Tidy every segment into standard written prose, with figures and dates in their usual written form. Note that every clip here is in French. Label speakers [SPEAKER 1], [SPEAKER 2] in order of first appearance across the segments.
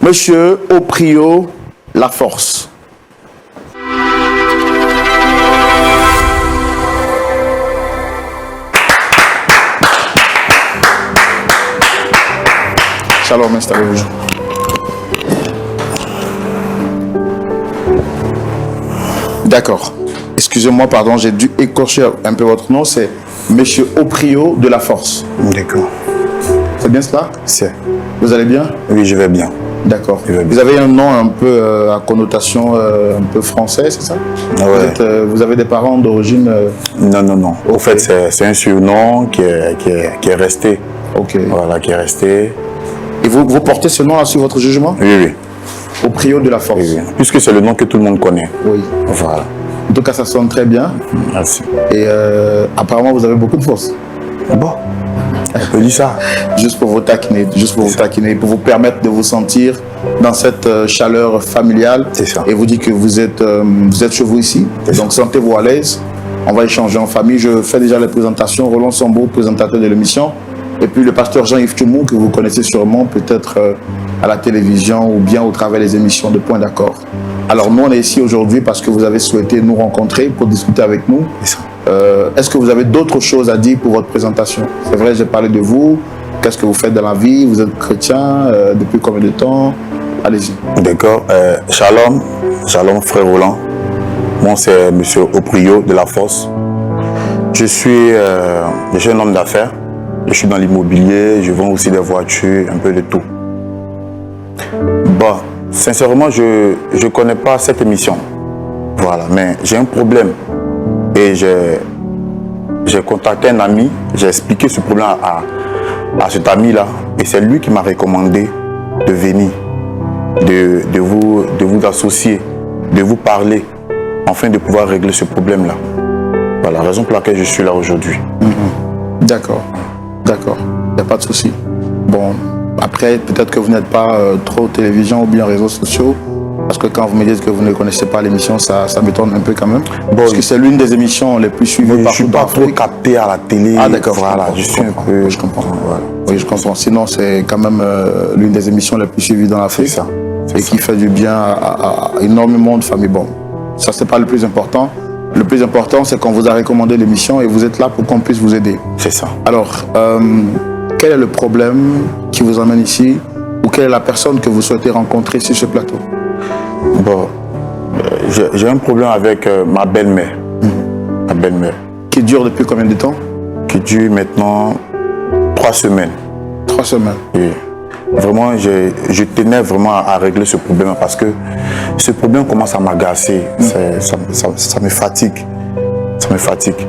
[SPEAKER 1] Monsieur Oprio Laforce. Shalom, installez-vous. D'accord. Excusez-moi, pardon, j'ai dû écorcher un peu votre nom. C'est Monsieur Oprio de Laforce.
[SPEAKER 2] D'accord.
[SPEAKER 1] C'est bien cela?
[SPEAKER 2] C'est.
[SPEAKER 1] Vous allez bien?
[SPEAKER 2] Oui, je vais bien.
[SPEAKER 1] D'accord.
[SPEAKER 2] Je vais bien.
[SPEAKER 1] Vous avez un nom un peu à connotation un peu français, c'est ça?
[SPEAKER 2] Ouais.
[SPEAKER 1] Vous avez des parents d'origine...
[SPEAKER 2] Non, non, non.
[SPEAKER 1] Okay.
[SPEAKER 2] Au fait, c'est un surnom qui est resté.
[SPEAKER 1] Ok.
[SPEAKER 2] Voilà, qui est resté.
[SPEAKER 1] Et vous portez ce nom-là sur votre jugement?
[SPEAKER 2] Oui, oui.
[SPEAKER 1] Oprio de Laforce.
[SPEAKER 2] Oui, oui. Puisque c'est le nom que tout le monde connaît.
[SPEAKER 1] Oui.
[SPEAKER 2] Voilà.
[SPEAKER 1] En tout cas, ça sonne très bien.
[SPEAKER 2] Merci.
[SPEAKER 1] Et apparemment, vous avez beaucoup de force.
[SPEAKER 2] Bon, on peut dire ça.
[SPEAKER 1] Juste pour vous taquiner, pour vous permettre de vous sentir dans cette chaleur familiale.
[SPEAKER 2] C'est ça.
[SPEAKER 1] Et vous dites que vous êtes chez vous ici, donc sentez-vous à l'aise. On va échanger en famille. Je fais déjà les présentations. Roland Sambo, présentateur de l'émission. Et puis le pasteur Jean-Yves Tchoumou, que vous connaissez sûrement, peut-être à la télévision ou bien au travers des émissions de Point d'accord. Alors nous, on est ici aujourd'hui parce que vous avez souhaité nous rencontrer pour discuter avec nous. Est-ce que vous avez d'autres choses à dire pour votre présentation? C'est vrai, j'ai parlé de vous. Qu'est-ce que vous faites dans la vie? Vous êtes chrétien depuis combien de temps? Allez-y.
[SPEAKER 2] D'accord. Shalom. Shalom, frère Roland. Moi, c'est Monsieur Oprio de Laforce. Je suis un homme d'affaires. Je suis dans l'immobilier. Je vends aussi des voitures, un peu de tout. Bon, sincèrement, je ne connais pas cette émission. Voilà. Mais j'ai un problème. Et j'ai contacté un ami, j'ai expliqué ce problème à cet ami-là. Et c'est lui qui m'a recommandé de venir, de vous associer, de vous parler, afin de pouvoir régler ce problème-là. Voilà la raison pour laquelle je suis là aujourd'hui.
[SPEAKER 1] D'accord, d'accord, il n'y a pas de souci. Bon, après, peut-être que vous n'êtes pas trop télévision ou bien réseaux sociaux. Parce que quand vous me dites que vous ne connaissez pas l'émission, ça m'étonne un peu quand même. Bon, parce que c'est l'une des émissions les plus suivies partout.
[SPEAKER 2] Je ne suis pas trop capté à la télé.
[SPEAKER 1] Ah d'accord,
[SPEAKER 2] voilà, je suis un peu...
[SPEAKER 1] Je comprends. Voilà. Oui, je comprends. Sinon, c'est quand même l'une des émissions les plus suivies dans l'Afrique.
[SPEAKER 2] C'est ça.
[SPEAKER 1] Et qui fait du bien à énormément de familles. Bon, ça, c'est pas le plus important. Le plus important, c'est qu'on vous a recommandé l'émission et vous êtes là pour qu'on puisse vous aider.
[SPEAKER 2] C'est ça.
[SPEAKER 1] Alors, quel est le problème qui vous emmène ici? Ou quelle est la personne que vous souhaitez rencontrer sur ce plateau?
[SPEAKER 2] Bon, j'ai un problème avec ma belle-mère. Ma belle-mère.
[SPEAKER 1] Qui dure depuis combien de temps?
[SPEAKER 2] Qui dure maintenant 3 semaines.
[SPEAKER 1] 3 semaines.
[SPEAKER 2] Oui. Vraiment, je tenais vraiment à régler ce problème parce que ce problème commence à m'agacer. Ça me fatigue. Ça me fatigue.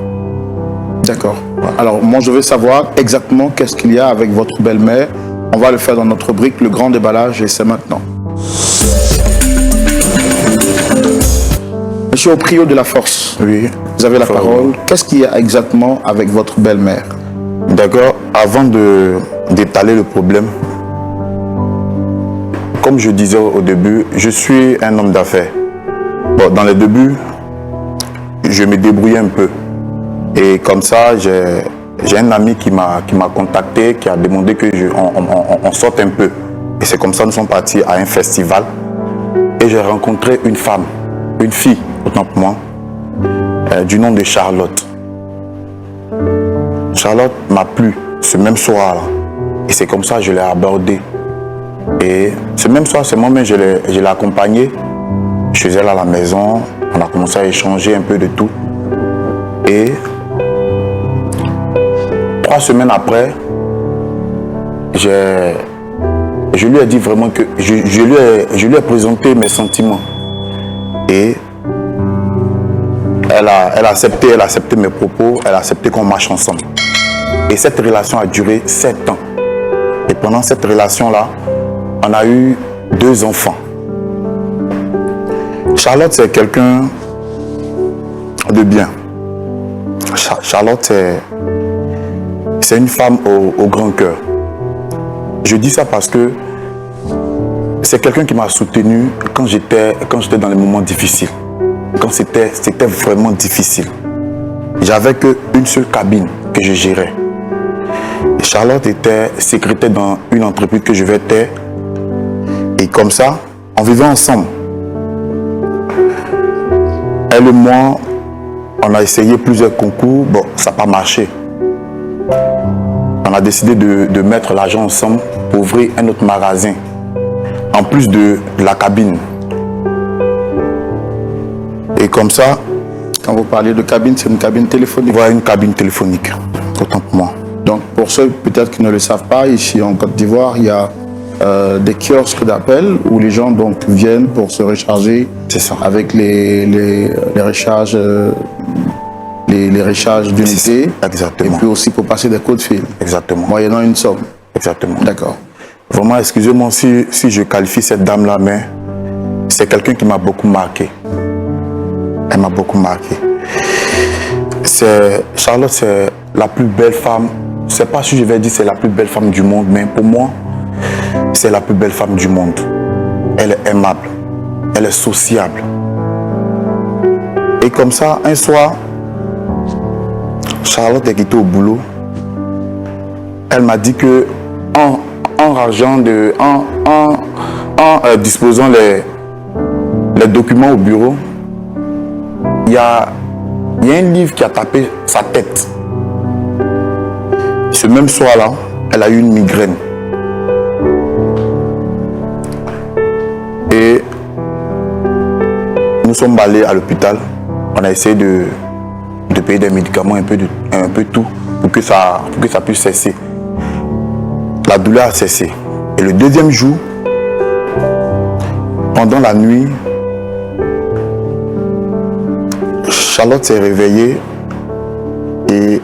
[SPEAKER 1] D'accord. Alors, moi, je veux savoir exactement qu'est-ce qu'il y a avec votre belle-mère. On va le faire dans notre rubrique, le grand déballage, et c'est maintenant. Monsieur Oprio de Laforce,
[SPEAKER 2] oui,
[SPEAKER 1] vous avez la parole. Qu'est-ce qu'il y a exactement avec votre belle-mère?
[SPEAKER 2] D'accord. Avant d'étaler le problème, comme je disais au début, je suis un homme d'affaires. Bon, dans les débuts, je me débrouillais un peu. Et comme ça, j'ai un ami qui m'a contacté, qui a demandé qu'on sorte un peu. Et c'est comme ça que nous sommes partis à un festival. Et j'ai rencontré une femme, une fille, autant pour moi, du nom de Charlotte. Charlotte m'a plu ce même soir-là. Et c'est comme ça que je l'ai abordée. Et ce même soir, c'est moi-même, je l'ai accompagnée. Je suis allé à la maison, on a commencé à échanger un peu de tout. Et 3 semaines après, je lui ai dit vraiment que je lui ai présenté mes sentiments. Et elle a accepté mes propos, elle a accepté qu'on marche ensemble. Et cette relation a duré 7 ans. Et pendant cette relation-là, on a eu 2 enfants. Charlotte, c'est quelqu'un de bien. Charlotte, c'est une femme au grand cœur. Je dis ça parce que c'est quelqu'un qui m'a soutenu quand j'étais dans les moments difficiles. Quand c'était vraiment difficile. J'avais qu'une seule cabine que je gérais. Et Charlotte était secrétaire dans une entreprise que je vais taire. Et comme ça, on vivait ensemble. Elle et moi, on a essayé plusieurs concours. Bon, ça n'a pas marché. On a décidé de mettre l'argent ensemble pour ouvrir un autre magasin. En plus de la cabine. Et comme ça...
[SPEAKER 1] Quand vous parlez de cabine, c'est une cabine téléphonique.
[SPEAKER 2] Voilà, une cabine téléphonique. Autant pour moi.
[SPEAKER 1] Donc, pour ceux peut-être qui ne le savent pas, ici en Côte d'Ivoire, il y a des kiosques d'appel où les gens donc viennent pour se recharger.
[SPEAKER 2] C'est ça.
[SPEAKER 1] Avec les recharges, les recharges d'unités.
[SPEAKER 2] Exactement.
[SPEAKER 1] Et puis aussi pour passer des coups de fil.
[SPEAKER 2] Exactement.
[SPEAKER 1] Moyennant une somme.
[SPEAKER 2] Exactement.
[SPEAKER 1] D'accord.
[SPEAKER 2] Vraiment, excusez-moi si je qualifie cette dame-là, mais c'est quelqu'un qui m'a beaucoup marqué. Elle m'a beaucoup marqué. Charlotte, c'est la plus belle femme. Je ne sais pas si je vais dire c'est la plus belle femme du monde, mais pour moi, c'est la plus belle femme du monde. Elle est aimable. Elle est sociable. Et comme ça, un soir, Charlotte est quittée au boulot. Elle m'a dit que en disposant les documents au bureau, il y a un livre qui a tapé sa tête. Ce même soir-là, elle a eu une migraine. Et nous sommes allés à l'hôpital. On a essayé de payer des médicaments, un peu tout, pour que ça puisse cesser. La douleur a cessé. Et le deuxième jour, pendant la nuit, Charlotte s'est réveillée et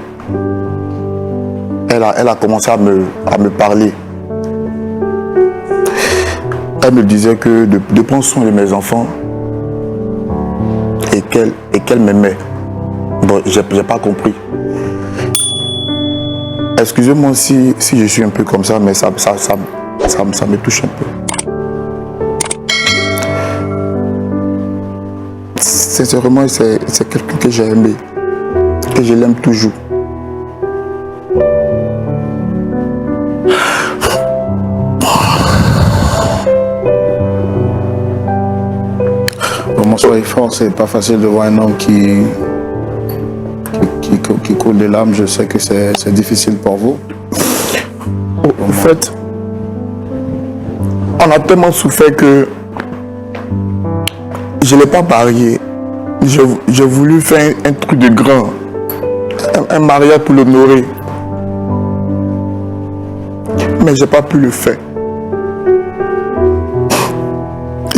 [SPEAKER 2] elle a commencé à me parler. Elle me disait que de prendre soin de mes enfants et qu'elle m'aimait. Bon, j'ai pas compris. Excusez-moi si je suis un peu comme ça, mais ça me touche un peu. Sincèrement, c'est quelqu'un que j'ai aimé, que je l'aime toujours.
[SPEAKER 1] Bon, soyez fort, c'est pas facile de voir un homme qui coule des larmes. Je sais que c'est difficile pour vous.
[SPEAKER 2] En fait, on a tellement souffert que je ne l'ai pas marié. J'ai voulu faire un truc de grand, un mariage pour l'honorer. Mais je n'ai pas pu le faire.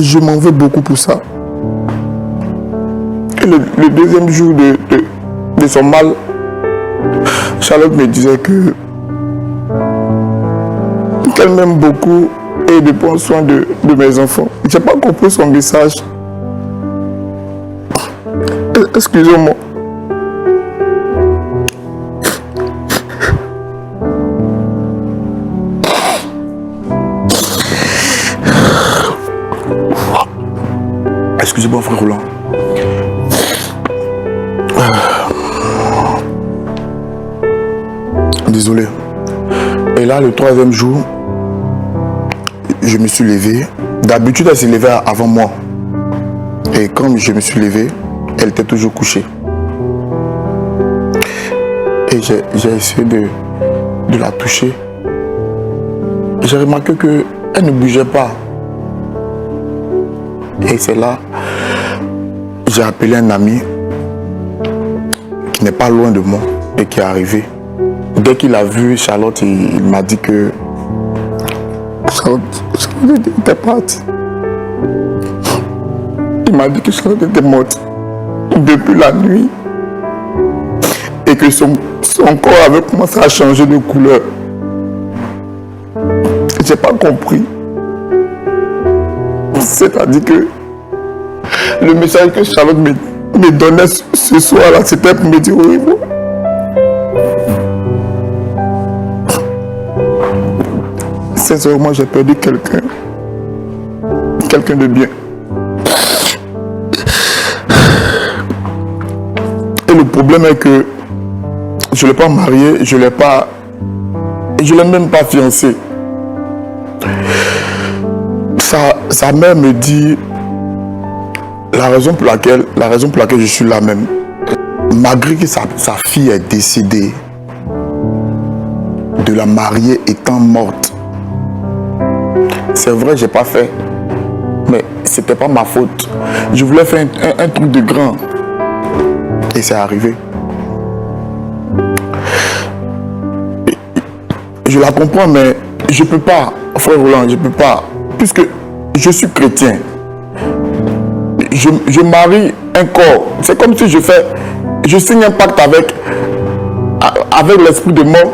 [SPEAKER 2] Je m'en veux beaucoup pour ça. Et le deuxième jour de son mal, Charlotte me disait qu'elle m'aime beaucoup et de prendre soin de mes enfants. Je n'ai pas compris son message. Excusez-moi. Excusez-moi, frère Roland. Désolé. Et là, le troisième jour, je me suis levé. D'habitude, elle s'est levée avant moi. Et quand je me suis levé, elle était toujours couchée. Et j'ai essayé de la toucher. J'ai remarqué qu'elle ne bougeait pas. Et c'est là, j'ai appelé un ami qui n'est pas loin de moi et qui est arrivé. Dès qu'il a vu Charlotte, il m'a dit que Charlotte était partie. Il m'a dit que Charlotte était morte depuis la nuit et que son corps avait commencé à changer de couleur. J'ai pas compris. C'est-à-dire que le message que Charlotte me donnait ce soir-là, c'était pour me dire oui. Sincèrement, j'ai perdu quelqu'un de bien. Et le problème est que je ne l'ai pas marié, je l'ai même pas fiancé. Sa mère me dit la raison pour laquelle je suis là même, malgré que sa fille est décédée, de la mariée étant morte. C'est vrai, j'ai pas fait, mais c'était pas ma faute. Je voulais faire un truc de grand et c'est arrivé. Je la comprends, mais je peux pas, frère Roland, je peux pas, puisque je suis chrétien. Je marie un corps. C'est comme si je signe un pacte avec l'esprit de mort.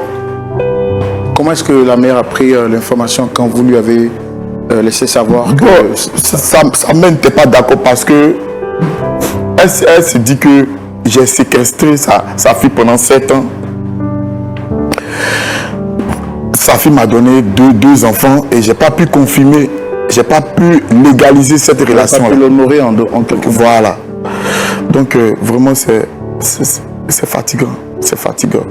[SPEAKER 1] Comment est-ce que la mère a pris l'information quand vous lui avez laissé savoir que...
[SPEAKER 2] Bon, sa mère n'était pas d'accord parce que elle se dit que j'ai séquestré sa fille pendant 7 ans. Sa fille m'a donné deux enfants et j'ai pas pu confirmer, j'ai pas pu légaliser cette relation.
[SPEAKER 1] Pas pu l'honorer en quelque sorte.
[SPEAKER 2] Voilà. Donc vraiment c'est fatigant, c'est fatigant.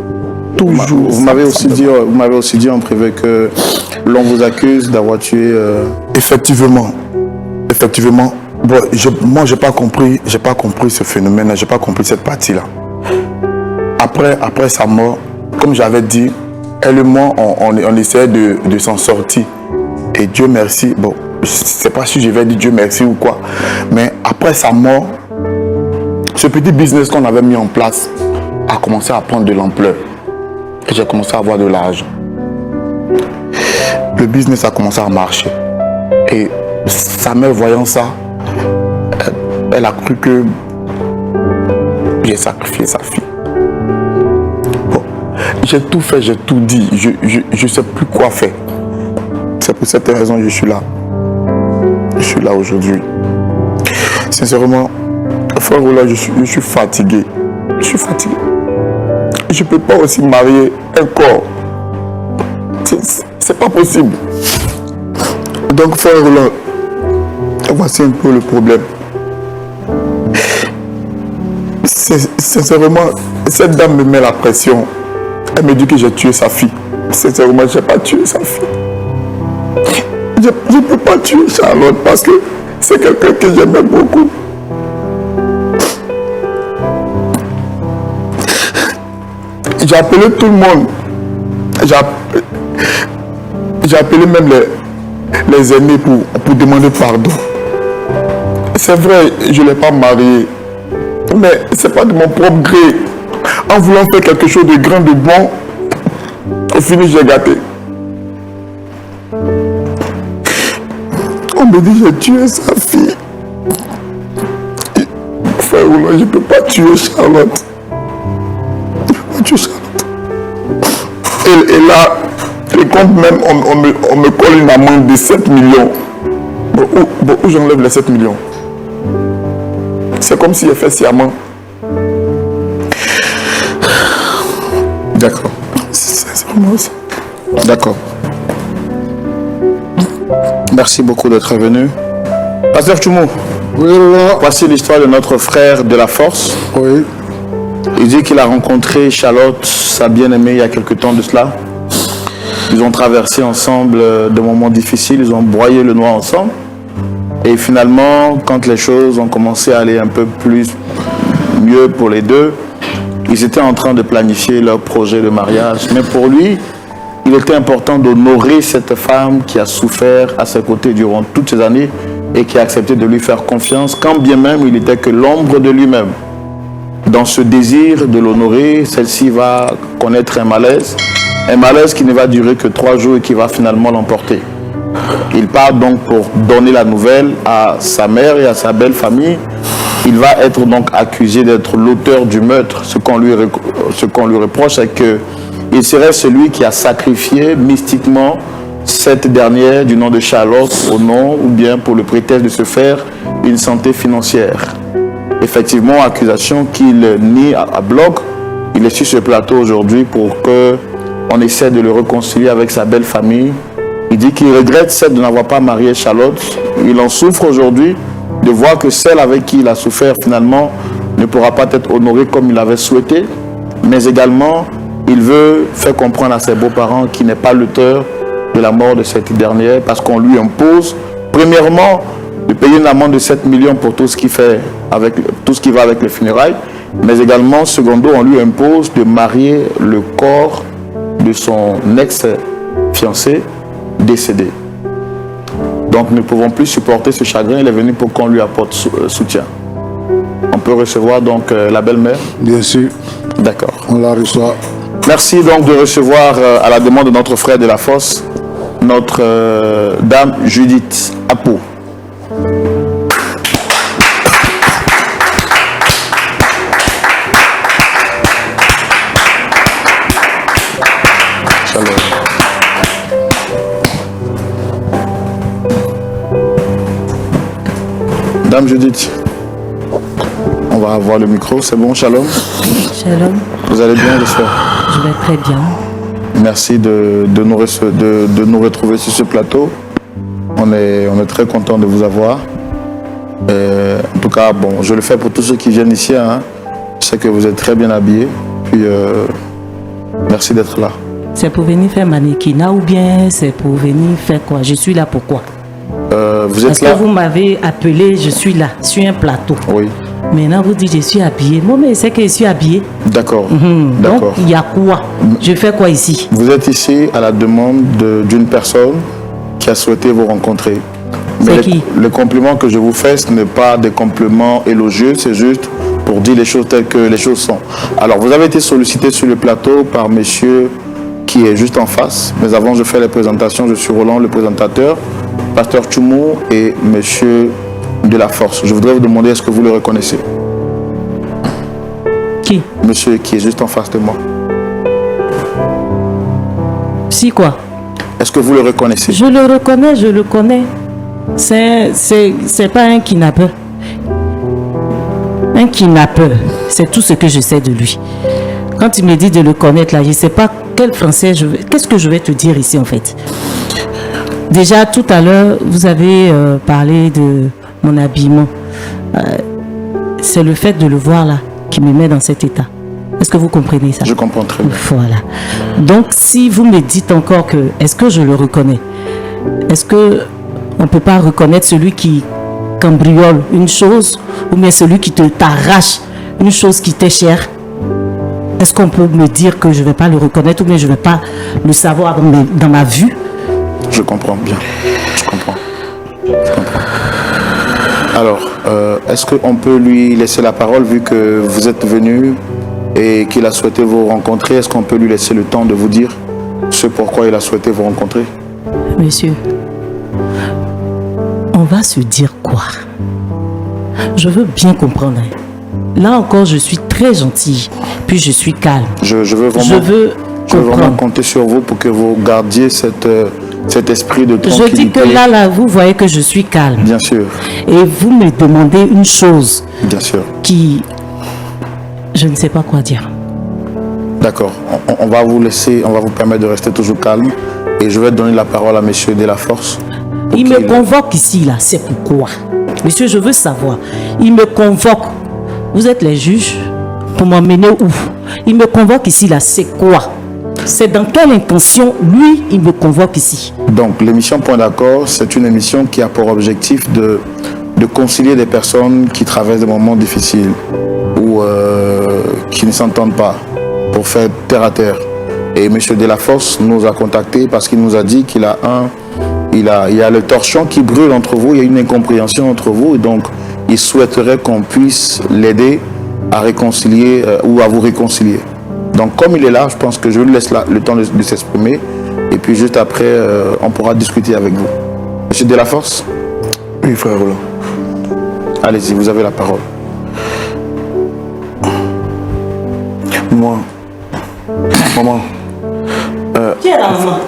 [SPEAKER 2] Toujours.
[SPEAKER 1] Vous m'avez aussi dit en privé que l'on vous accuse d'avoir tué.
[SPEAKER 2] Effectivement. Bon, moi j'ai pas compris ce phénomène, j'ai pas compris cette partie-là. Après sa mort, comme j'avais dit, elle et moi, on essayait de s'en sortir. Et Dieu merci, bon, je ne sais pas si je vais dire Dieu merci ou quoi, mais après sa mort, ce petit business qu'on avait mis en place a commencé à prendre de l'ampleur. Et j'ai commencé à avoir de l'argent. Le business a commencé à marcher. Et sa mère, voyant ça, elle a cru que j'ai sacrifié sa fille. J'ai tout fait, j'ai tout dit. Je ne sais plus quoi faire. C'est pour cette raison que je suis là. Je suis là aujourd'hui. Sincèrement, frère Roland, je suis fatigué. Je suis fatigué. Je ne peux pas aussi marier un corps. C'est pas possible. Donc, frère Roland, voici un peu le problème. Sincèrement, cette dame me met la pression. Elle me dit que j'ai tué sa fille. Sincèrement, je n'ai pas tué sa fille. Je ne peux pas tuer Charlotte parce que c'est quelqu'un que j'aimais beaucoup. J'ai appelé tout le monde. J'ai appelé même les aînés pour demander pardon. C'est vrai, je ne l'ai pas mariée. Mais ce n'est pas de mon propre gré. En voulant faire quelque chose de grand, de bon, au final, j'ai gâté. On me dit, j'ai tué sa fille. Frère Roland, je ne peux pas tuer Charlotte. Je ne peux pas tuer Charlotte. Et là, le compte même, on me colle une amende de 7 millions. Bon, où j'enlève les 7 millions? C'est comme si j'ai fait sciemment.
[SPEAKER 1] D'accord.
[SPEAKER 2] C'est vraiment ça.
[SPEAKER 1] D'accord. Merci beaucoup d'être venu. Pasteur Tchoumou,
[SPEAKER 3] Oui, là.
[SPEAKER 1] voici l'histoire de notre frère de la force.
[SPEAKER 3] Oui.
[SPEAKER 1] Il dit qu'il a rencontré Charlotte, sa bien-aimée, il y a quelque temps de cela. Ils ont traversé ensemble des moments difficiles, ils ont broyé le noir ensemble. Et finalement, quand les choses ont commencé à aller un peu mieux pour les deux, ils étaient en train de planifier leur projet de mariage. Mais pour lui, il était important d'honorer cette femme qui a souffert à ses côtés durant toutes ces années et qui a accepté de lui faire confiance, quand bien même il n'était que l'ombre de lui-même. Dans ce désir de l'honorer, celle-ci va connaître un malaise qui ne va durer que 3 jours et qui va finalement l'emporter. Il part donc pour donner la nouvelle à sa mère et à sa belle famille. Il va être donc accusé d'être l'auteur du meurtre. Ce qu'on lui reproche, c'est qu'il serait celui qui a sacrifié mystiquement cette dernière du nom de Charlotte au nom ou bien pour le prétexte de se faire une santé financière. Effectivement, accusation qu'il nie à bloc. Il est sur ce plateau aujourd'hui pour qu'on essaie de le réconcilier avec sa belle famille. Il dit qu'il regrette celle de n'avoir pas marié Charlotte. Il en souffre aujourd'hui de voir que celle avec qui il a souffert finalement ne pourra pas être honorée comme il avait souhaité. Mais également, il veut faire comprendre à ses beaux-parents qu'il n'est pas l'auteur de la mort de cette dernière parce qu'on lui impose Premièrement, de payer une amende de 7 millions pour tout ce qui va avec les funérailles, mais également, secondo, on lui impose de marier le corps de son ex-fiancé décédé. Donc nous ne pouvons plus supporter ce chagrin, il est venu pour qu'on lui apporte soutien. On peut recevoir donc la belle-mère?
[SPEAKER 3] Bien sûr.
[SPEAKER 1] D'accord.
[SPEAKER 3] On la reçoit.
[SPEAKER 1] Merci donc de recevoir à la demande de notre frère de la Fosse, notre dame Judith Apo. Dame Judith, on va avoir le micro, c'est bon, shalom?
[SPEAKER 4] Shalom.
[SPEAKER 1] Vous allez bien, j'espère?
[SPEAKER 4] Je vais très bien.
[SPEAKER 1] Merci de nous retrouver sur ce plateau. On est très content de vous avoir. En tout cas, bon, je le fais pour tous ceux qui viennent ici. Hein. Je sais que vous êtes très bien habillés. Puis, merci d'être là.
[SPEAKER 4] C'est pour venir faire mannequinat ou bien c'est pour venir faire quoi? Je suis là pourquoi?
[SPEAKER 1] Vous êtes
[SPEAKER 4] Parce
[SPEAKER 1] là?
[SPEAKER 4] que vous m'avez appelé, je suis là, sur un plateau.
[SPEAKER 1] Oui.
[SPEAKER 4] Maintenant, vous dites je suis habillé. Moi, mais c'est que je suis habillé.
[SPEAKER 1] D'accord.
[SPEAKER 4] Donc, il y a quoi? Je fais quoi ici?
[SPEAKER 1] Vous êtes ici à la demande d'une personne qui a souhaité vous rencontrer. Mais
[SPEAKER 4] C'est qui?
[SPEAKER 1] le compliment que je vous fais, ce n'est pas des compliments élogieux, c'est juste pour dire les choses telles que les choses sont. Alors, vous avez été sollicité sur le plateau par monsieur qui est juste en face. Mais avant, je fais les présentations. Je suis Roland, le présentateur, pasteur Tchoumou et monsieur de la Force. Je voudrais vous demander, est-ce que vous le reconnaissez?
[SPEAKER 4] Qui?
[SPEAKER 1] Monsieur qui est juste en face de moi.
[SPEAKER 4] Si quoi?
[SPEAKER 1] Est-ce que vous le reconnaissez?
[SPEAKER 4] Je le reconnais, je le connais. C'est pas un kidnappeur. Un kidnappeur, c'est tout ce que je sais de lui. Quand il me dit de le connaître là, je ne sais pas quel français je vais... Qu'est-ce que je vais te dire ici en fait? Déjà tout à l'heure, vous avez parlé de mon habillement. C'est le fait de le voir là qui me met dans cet état. Est-ce que vous comprenez ça?
[SPEAKER 1] Je comprends très bien.
[SPEAKER 4] Voilà. Donc si vous me dites encore que est-ce que je le reconnais? Est-ce que on ne peut pas reconnaître celui qui cambriole une chose ou bien celui qui t'arrache une chose qui t'est chère? Est-ce qu'on peut me dire que je ne vais pas le reconnaître ou bien je ne vais pas le savoir dans ma vue?
[SPEAKER 1] Je comprends bien. Je comprends. Alors, est-ce qu'on peut lui laisser la parole vu que vous êtes venu et qu'il a souhaité vous rencontrer? Est-ce qu'on peut lui laisser le temps de vous dire ce pourquoi il a souhaité vous rencontrer?
[SPEAKER 4] Monsieur, on va se dire quoi? Je veux bien comprendre. Là encore, je suis très gentille, puis je suis calme.
[SPEAKER 1] Je veux vraiment compter sur vous pour que vous gardiez cet esprit de tranquillité.
[SPEAKER 4] Je dis que là, vous voyez que je suis calme.
[SPEAKER 1] Bien sûr.
[SPEAKER 4] Et vous me demandez une chose.
[SPEAKER 1] Bien sûr.
[SPEAKER 4] Qui... Je ne sais pas quoi dire.
[SPEAKER 1] D'accord. On va vous laisser, on va vous permettre de rester toujours calme. Et je vais donner la parole à monsieur de la Force.
[SPEAKER 4] Il me convoque ici, là. C'est pourquoi? Monsieur, je veux savoir. Il me convoque. Vous êtes les juges pour m'emmener où? Il me convoque ici, là. C'est quoi? C'est dans quelle intention, lui, il me convoque ici?
[SPEAKER 1] Donc, l'émission Point d'accord, c'est une émission qui a pour objectif de concilier des personnes qui traversent des moments difficiles ou qui ne s'entendent pas pour faire terre à terre. Et M. Delafosse nous a contactés parce qu'il nous a dit qu'il a il y a le torchon qui brûle entre vous, il y a une incompréhension entre vous, et donc il souhaiterait qu'on puisse l'aider à réconcilier ou à vous réconcilier. Donc comme il est là, je pense que je lui laisse le temps de s'exprimer, et puis juste après, on pourra discuter avec vous. Monsieur Delafosse?
[SPEAKER 2] Oui, frère Roland.
[SPEAKER 1] Allez-y, vous avez la parole.
[SPEAKER 2] Moi, maman.
[SPEAKER 4] Qui est ta maman?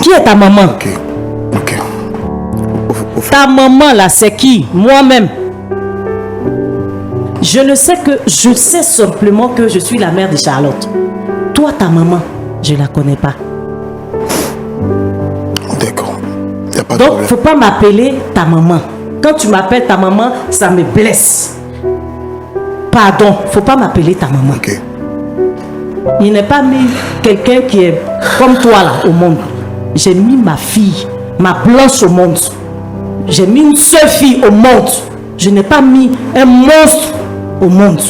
[SPEAKER 4] Qui est ta maman?
[SPEAKER 2] Ok.
[SPEAKER 4] Ta maman là, c'est qui? Moi-même. Je sais simplement que je suis la mère de Charlotte. Toi, ta maman, je la connais pas.
[SPEAKER 2] D'accord. Y a pas de
[SPEAKER 4] Donc,
[SPEAKER 2] problème.
[SPEAKER 4] faut pas m'appeler ta maman. Quand tu m'appelles ta maman, ça me blesse. Pardon, faut pas m'appeler ta maman.
[SPEAKER 2] Ok.
[SPEAKER 4] Il n'est pas mis quelqu'un qui est comme toi là au monde. J'ai mis ma fille, ma blanche au monde. J'ai mis une seule fille au monde. Je n'ai pas mis un monstre au monde.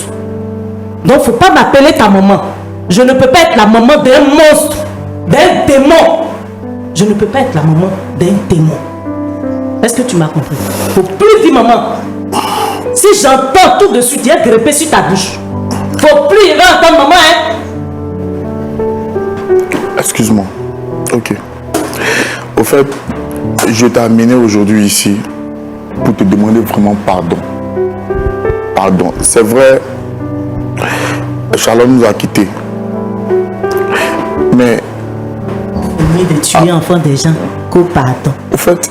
[SPEAKER 4] Donc, il ne faut pas m'appeler ta maman. Je ne peux pas être la maman d'un monstre, d'un démon. Je ne peux pas être la maman d'un démon. Est-ce que tu m'as compris? Il ne faut plus dire maman. Si j'entends tout de suite, il y a grepper sur ta bouche. Il ne faut plus entendre maman, hein?
[SPEAKER 2] Excuse-moi. Ok. Au fait, je t'ai amené aujourd'hui ici pour te demander vraiment pardon. Pardon. C'est vrai, Charlotte nous a quittés. Mais...
[SPEAKER 4] Mieux de tuer enfant des gens qu'au pardon.
[SPEAKER 2] Au fait,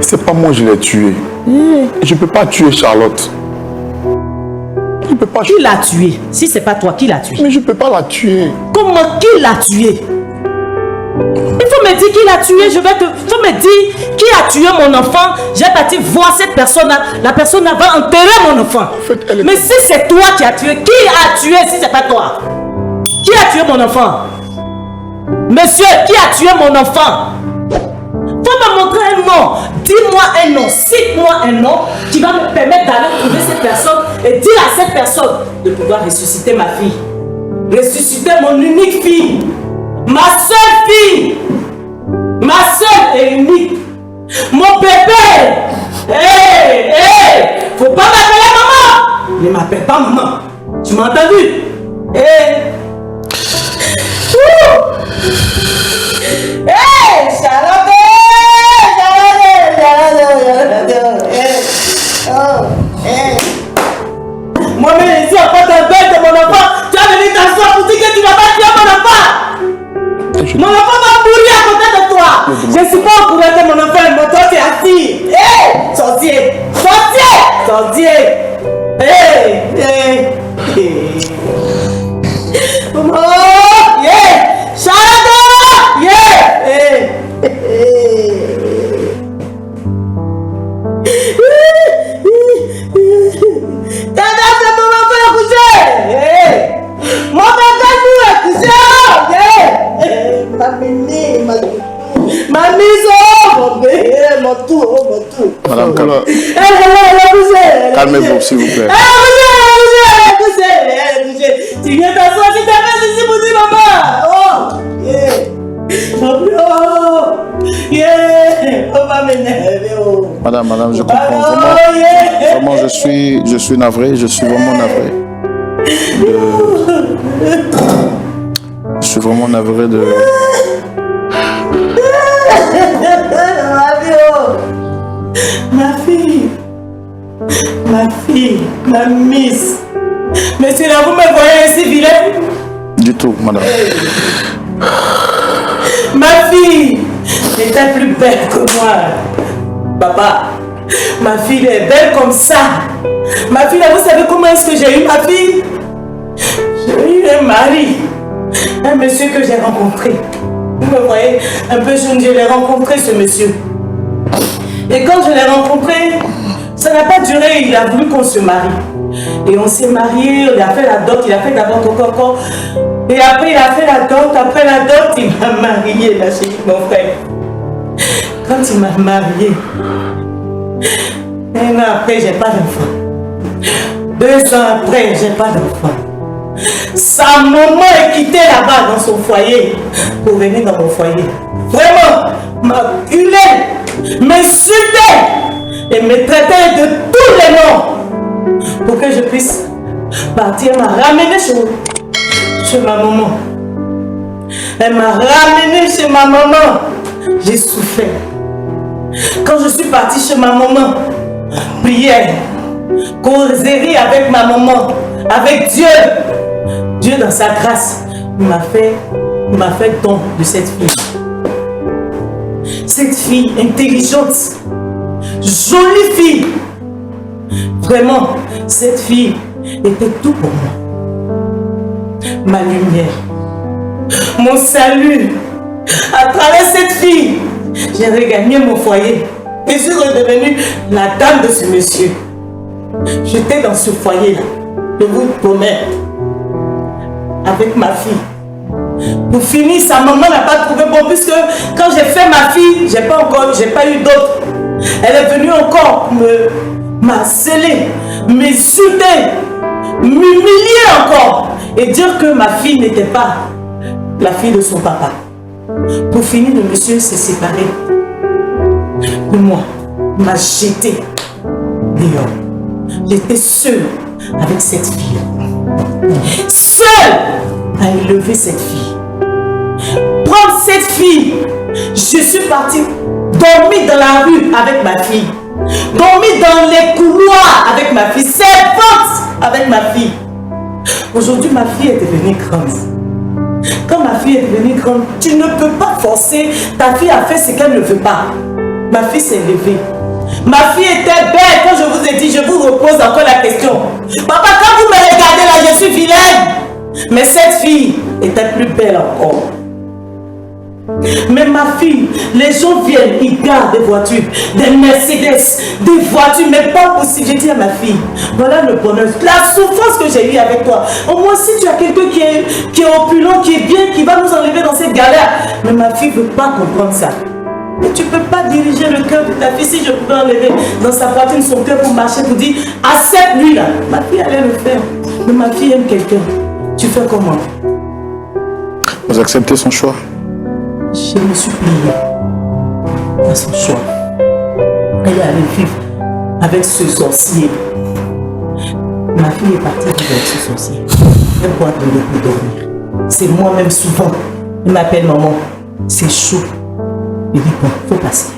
[SPEAKER 2] c'est pas moi qui l'ai tué. Je peux pas tuer Charlotte. Je peux pas.
[SPEAKER 4] Qui l'a tué? Si c'est pas toi, qui l'a tué?
[SPEAKER 2] Mais je peux pas la tuer.
[SPEAKER 4] Comment? Qui l'a tué? Il faut me dire qui l'a tué. Il faut me dire qui a tué mon enfant. J'ai parti voir cette personne-là. La personne-là va enterrer mon enfant.
[SPEAKER 2] En fait,
[SPEAKER 4] mais si c'est toi qui as tué, qui a tué si c'est pas toi? Qui a tué mon enfant? Monsieur, qui a tué mon enfant? Faut me montrer un nom. Dis-moi un nom. Cite-moi un nom qui va me permettre d'aller trouver cette personne et dire à cette personne de pouvoir ressusciter ma fille. Ressusciter mon unique fille. Ma seule fille. Ma seule et unique. Mon bébé. Hé, hé. Faut pas m'appeler maman. Ne m'appelle pas maman. Tu m'as entendu? Hé. Hey, Charlotte! Moi-même, ici, en fait, un bête de mon enfant, tu as venu t'asseoir pour dire que tu vas pas tuer mon enfant! Mon enfant va mourir à côté de toi! Je ne suis pas au courant que mon enfant est mort, toi tu es assis! Hey! Sorcier! Sorcier! Sorcier! Hey! Hey! Oh! Yeah! Charlotte! Yeah! Hey! T'as fait mon enfant coucher! Hey! Mon enfant nous a couché! Yeah! Mamie, ma mise, mon bébé, mon tout.
[SPEAKER 1] Madame, calmez-vous, s'il vous plaît.
[SPEAKER 4] Tu viens t'asseoir, tu t'appelles ici pour dire maman. Oh, yeah. Yeah. On va m'énerver.
[SPEAKER 1] Madame, je comprends vraiment. Vraiment, je suis navré, je suis vraiment navré. Je suis vraiment navré de...
[SPEAKER 4] Ma fille, ma miss. Monsieur, là, vous me voyez ici, vilain?
[SPEAKER 1] Du tout, madame.
[SPEAKER 4] Ma fille était plus belle que moi. Papa, ma fille est belle comme ça. Ma fille, là, vous savez comment est-ce que j'ai eu ma fille? J'ai eu un mari, un monsieur que j'ai rencontré. Vous me voyez un peu jeune, je l'ai rencontré, ce monsieur. Et quand je l'ai rencontré, ça n'a pas duré, il a voulu qu'on se marie. Et on s'est mariés, il a fait la dot, il a fait d'abord coco. Et après il a fait la dot, après la dot, il m'a marié, ma chérie, mon frère. Quand il m'a marié, un an après, j'ai pas d'enfant. 2 ans après, j'ai pas d'enfant. Sa maman est quittée là-bas dans son foyer pour venir dans mon foyer. Vraiment, m'acculer, m'insulter et me traiter de tous les noms pour que je puisse partir, m'a ramené chez ma maman. Elle m'a ramené chez ma maman. J'ai souffert. Quand je suis partie chez ma maman, prière, causerie avec ma maman, avec Dieu. Dieu dans sa grâce m'a fait don de cette fille. Cette fille intelligente, jolie fille. Vraiment, cette fille était tout pour moi. Ma lumière, mon salut. À travers cette fille, j'ai regagné mon foyer et je suis redevenue la dame de ce monsieur. J'étais dans ce foyer-là, je vous promets, avec ma fille. Pour finir, sa maman n'a pas trouvé bon, puisque quand j'ai fait ma fille, j'ai pas eu d'autre. Elle est venue encore m'harceler, m'insulter, m'humilier encore et dire que ma fille n'était pas la fille de son papa. Pour finir, le monsieur s'est séparé de moi, m'a jeté dehors. J'étais seule avec cette fille. Seule à élever cette fille. Prendre cette fille, je suis partie dormir dans la rue avec ma fille. Dormir dans les couloirs avec ma fille. Servante avec ma fille. Aujourd'hui, ma fille est devenue grande. Quand ma fille est devenue grande, tu ne peux pas forcer ta fille à faire ce qu'elle ne veut pas. Ma fille s'est levée. Ma fille était belle. Quand je vous ai dit, je vous repose encore la question. Papa, quand vous me regardez là, je suis vilaine. Mais cette fille était plus belle encore. Mais ma fille, les gens viennent, ils gardent des voitures, des Mercedes, des voitures, mais pas possible. J'ai dit à ma fille, voilà le bonheur, la souffrance que j'ai eue avec toi. Au moins, si tu as quelqu'un qui est opulent, qui est bien, qui va nous enlever dans cette galère. Mais ma fille ne veut pas comprendre ça. Mais tu ne peux pas diriger le cœur de ta fille. Si je pouvais enlever dans sa poitrine son cœur pour marcher, pour dire, accepte-lui là. Ma fille allait le faire. Mais ma fille aime quelqu'un. Tu fais comment?
[SPEAKER 1] Vous acceptez son choix?
[SPEAKER 4] Je me suis pliée à son choix. Elle est allée vivre avec ce sorcier. Ma fille est partie vivre avec ce sorcier. Elle boit de l'eau pour dormir. C'est moi-même souvent. Elle m'appelle maman. C'est chaud. Il dit bon, faut passer.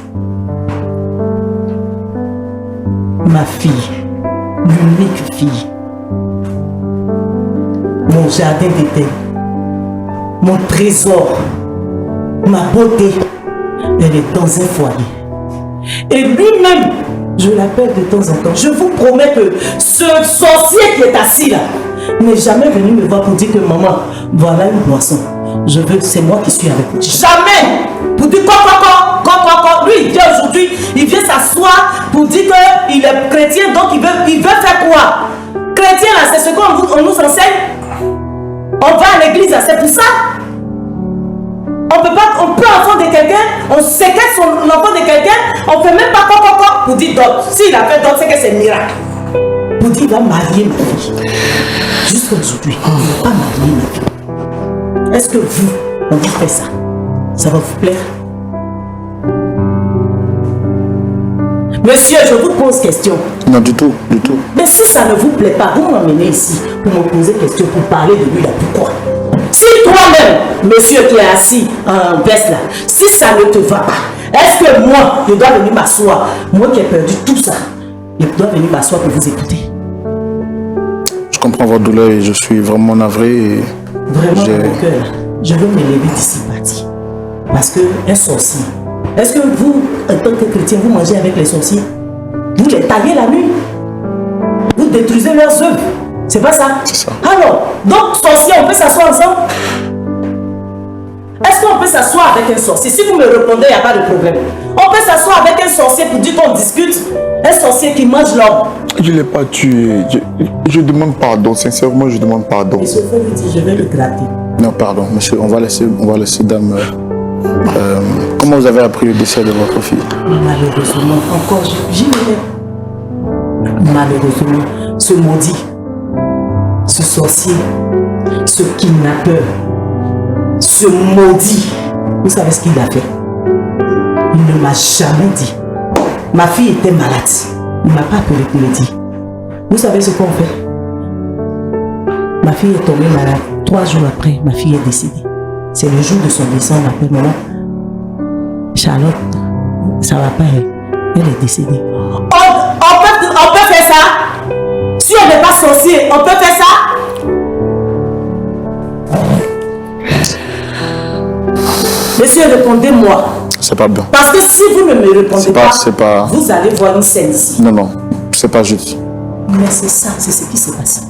[SPEAKER 4] Ma fille, l'unique fille, mon jardin d'été, mon trésor, ma beauté, elle est dans un foyer. Et lui-même, je l'appelle de temps en temps. Je vous promets que ce sorcier qui est assis là n'est jamais venu me voir pour dire que maman, voilà une boisson. Je veux, c'est moi qui suis avec vous. Jamais! Pour dire quoi. Lui, il vient aujourd'hui, il vient s'asseoir pour dire qu'il est chrétien, donc il veut faire quoi? Chrétien là, c'est ce qu'on nous enseigne. On va à l'église, c'est pour ça. On peut enfant de quelqu'un, on séquestre l'enfant de quelqu'un, on fait même pas quoi pour dire d'autres. S'il a fait d'autres, c'est que c'est miracle. Pour dire il va marier ma fille. Jusqu'à aujourd'hui, il ne va pas marier ma fille. Est-ce que vous, on vous fait ça? Ça va vous plaire? Monsieur, je vous pose question.
[SPEAKER 1] Non, du tout, du tout.
[SPEAKER 4] Mais si ça ne vous plaît pas, vous m'emmenez ici pour me poser question, pour parler de lui là. Pourquoi? Si toi-même, monsieur qui est assis en veste là, si ça ne te va pas, est-ce que moi, je dois venir m'asseoir? Moi qui ai perdu tout ça, je dois venir m'asseoir pour vous écouter.
[SPEAKER 1] Je comprends votre douleur et je suis vraiment navré. Et
[SPEAKER 4] vraiment, mon cœur, je veux m'élever d'ici parti. Parce qu'un sorcier, est-ce que vous, en tant que chrétien, vous mangez avec les sorciers? Vous les taillez la nuit? Vous détruisez leurs œuvres? C'est pas ça?
[SPEAKER 1] C'est ça.
[SPEAKER 4] Alors, donc sorcier, on peut s'asseoir ensemble? Est-ce qu'on peut s'asseoir avec un sorcier? Si vous me répondez, il n'y a pas de problème. On peut s'asseoir avec un sorcier pour dire qu'on discute. Un sorcier qui mange l'homme.
[SPEAKER 2] Je ne l'ai pas tué. Je demande pardon. Sincèrement, je demande pardon.
[SPEAKER 4] Et ce frère lui dit, je vais le gratter.
[SPEAKER 1] Non, pardon, monsieur, on va laisser dame. Comment vous avez appris le décès de votre fille?
[SPEAKER 4] Malheureusement, encore, j'y vais. Malheureusement, ce maudit, ce sorcier, ce kidnappeur, ce maudit, vous savez ce qu'il a fait? Il ne m'a jamais dit. Ma fille était malade. Il ne m'a pas appelé pour le dire. Vous savez ce qu'on fait? Ma fille est tombée malade. 3 jours après, ma fille est décédée. C'est le jour de son décès, on m'appelle maman. Charlotte, ça va pas, elle est décédée. On peut faire ça? Si on n'est pas sorcier, on peut faire ça? Monsieur, répondez-moi.
[SPEAKER 1] C'est pas bien.
[SPEAKER 4] Parce que si vous ne me répondez
[SPEAKER 1] pas,
[SPEAKER 4] vous allez voir une scène ici.
[SPEAKER 1] Non, c'est pas juste.
[SPEAKER 4] Mais c'est ça, c'est ce qui s'est passé.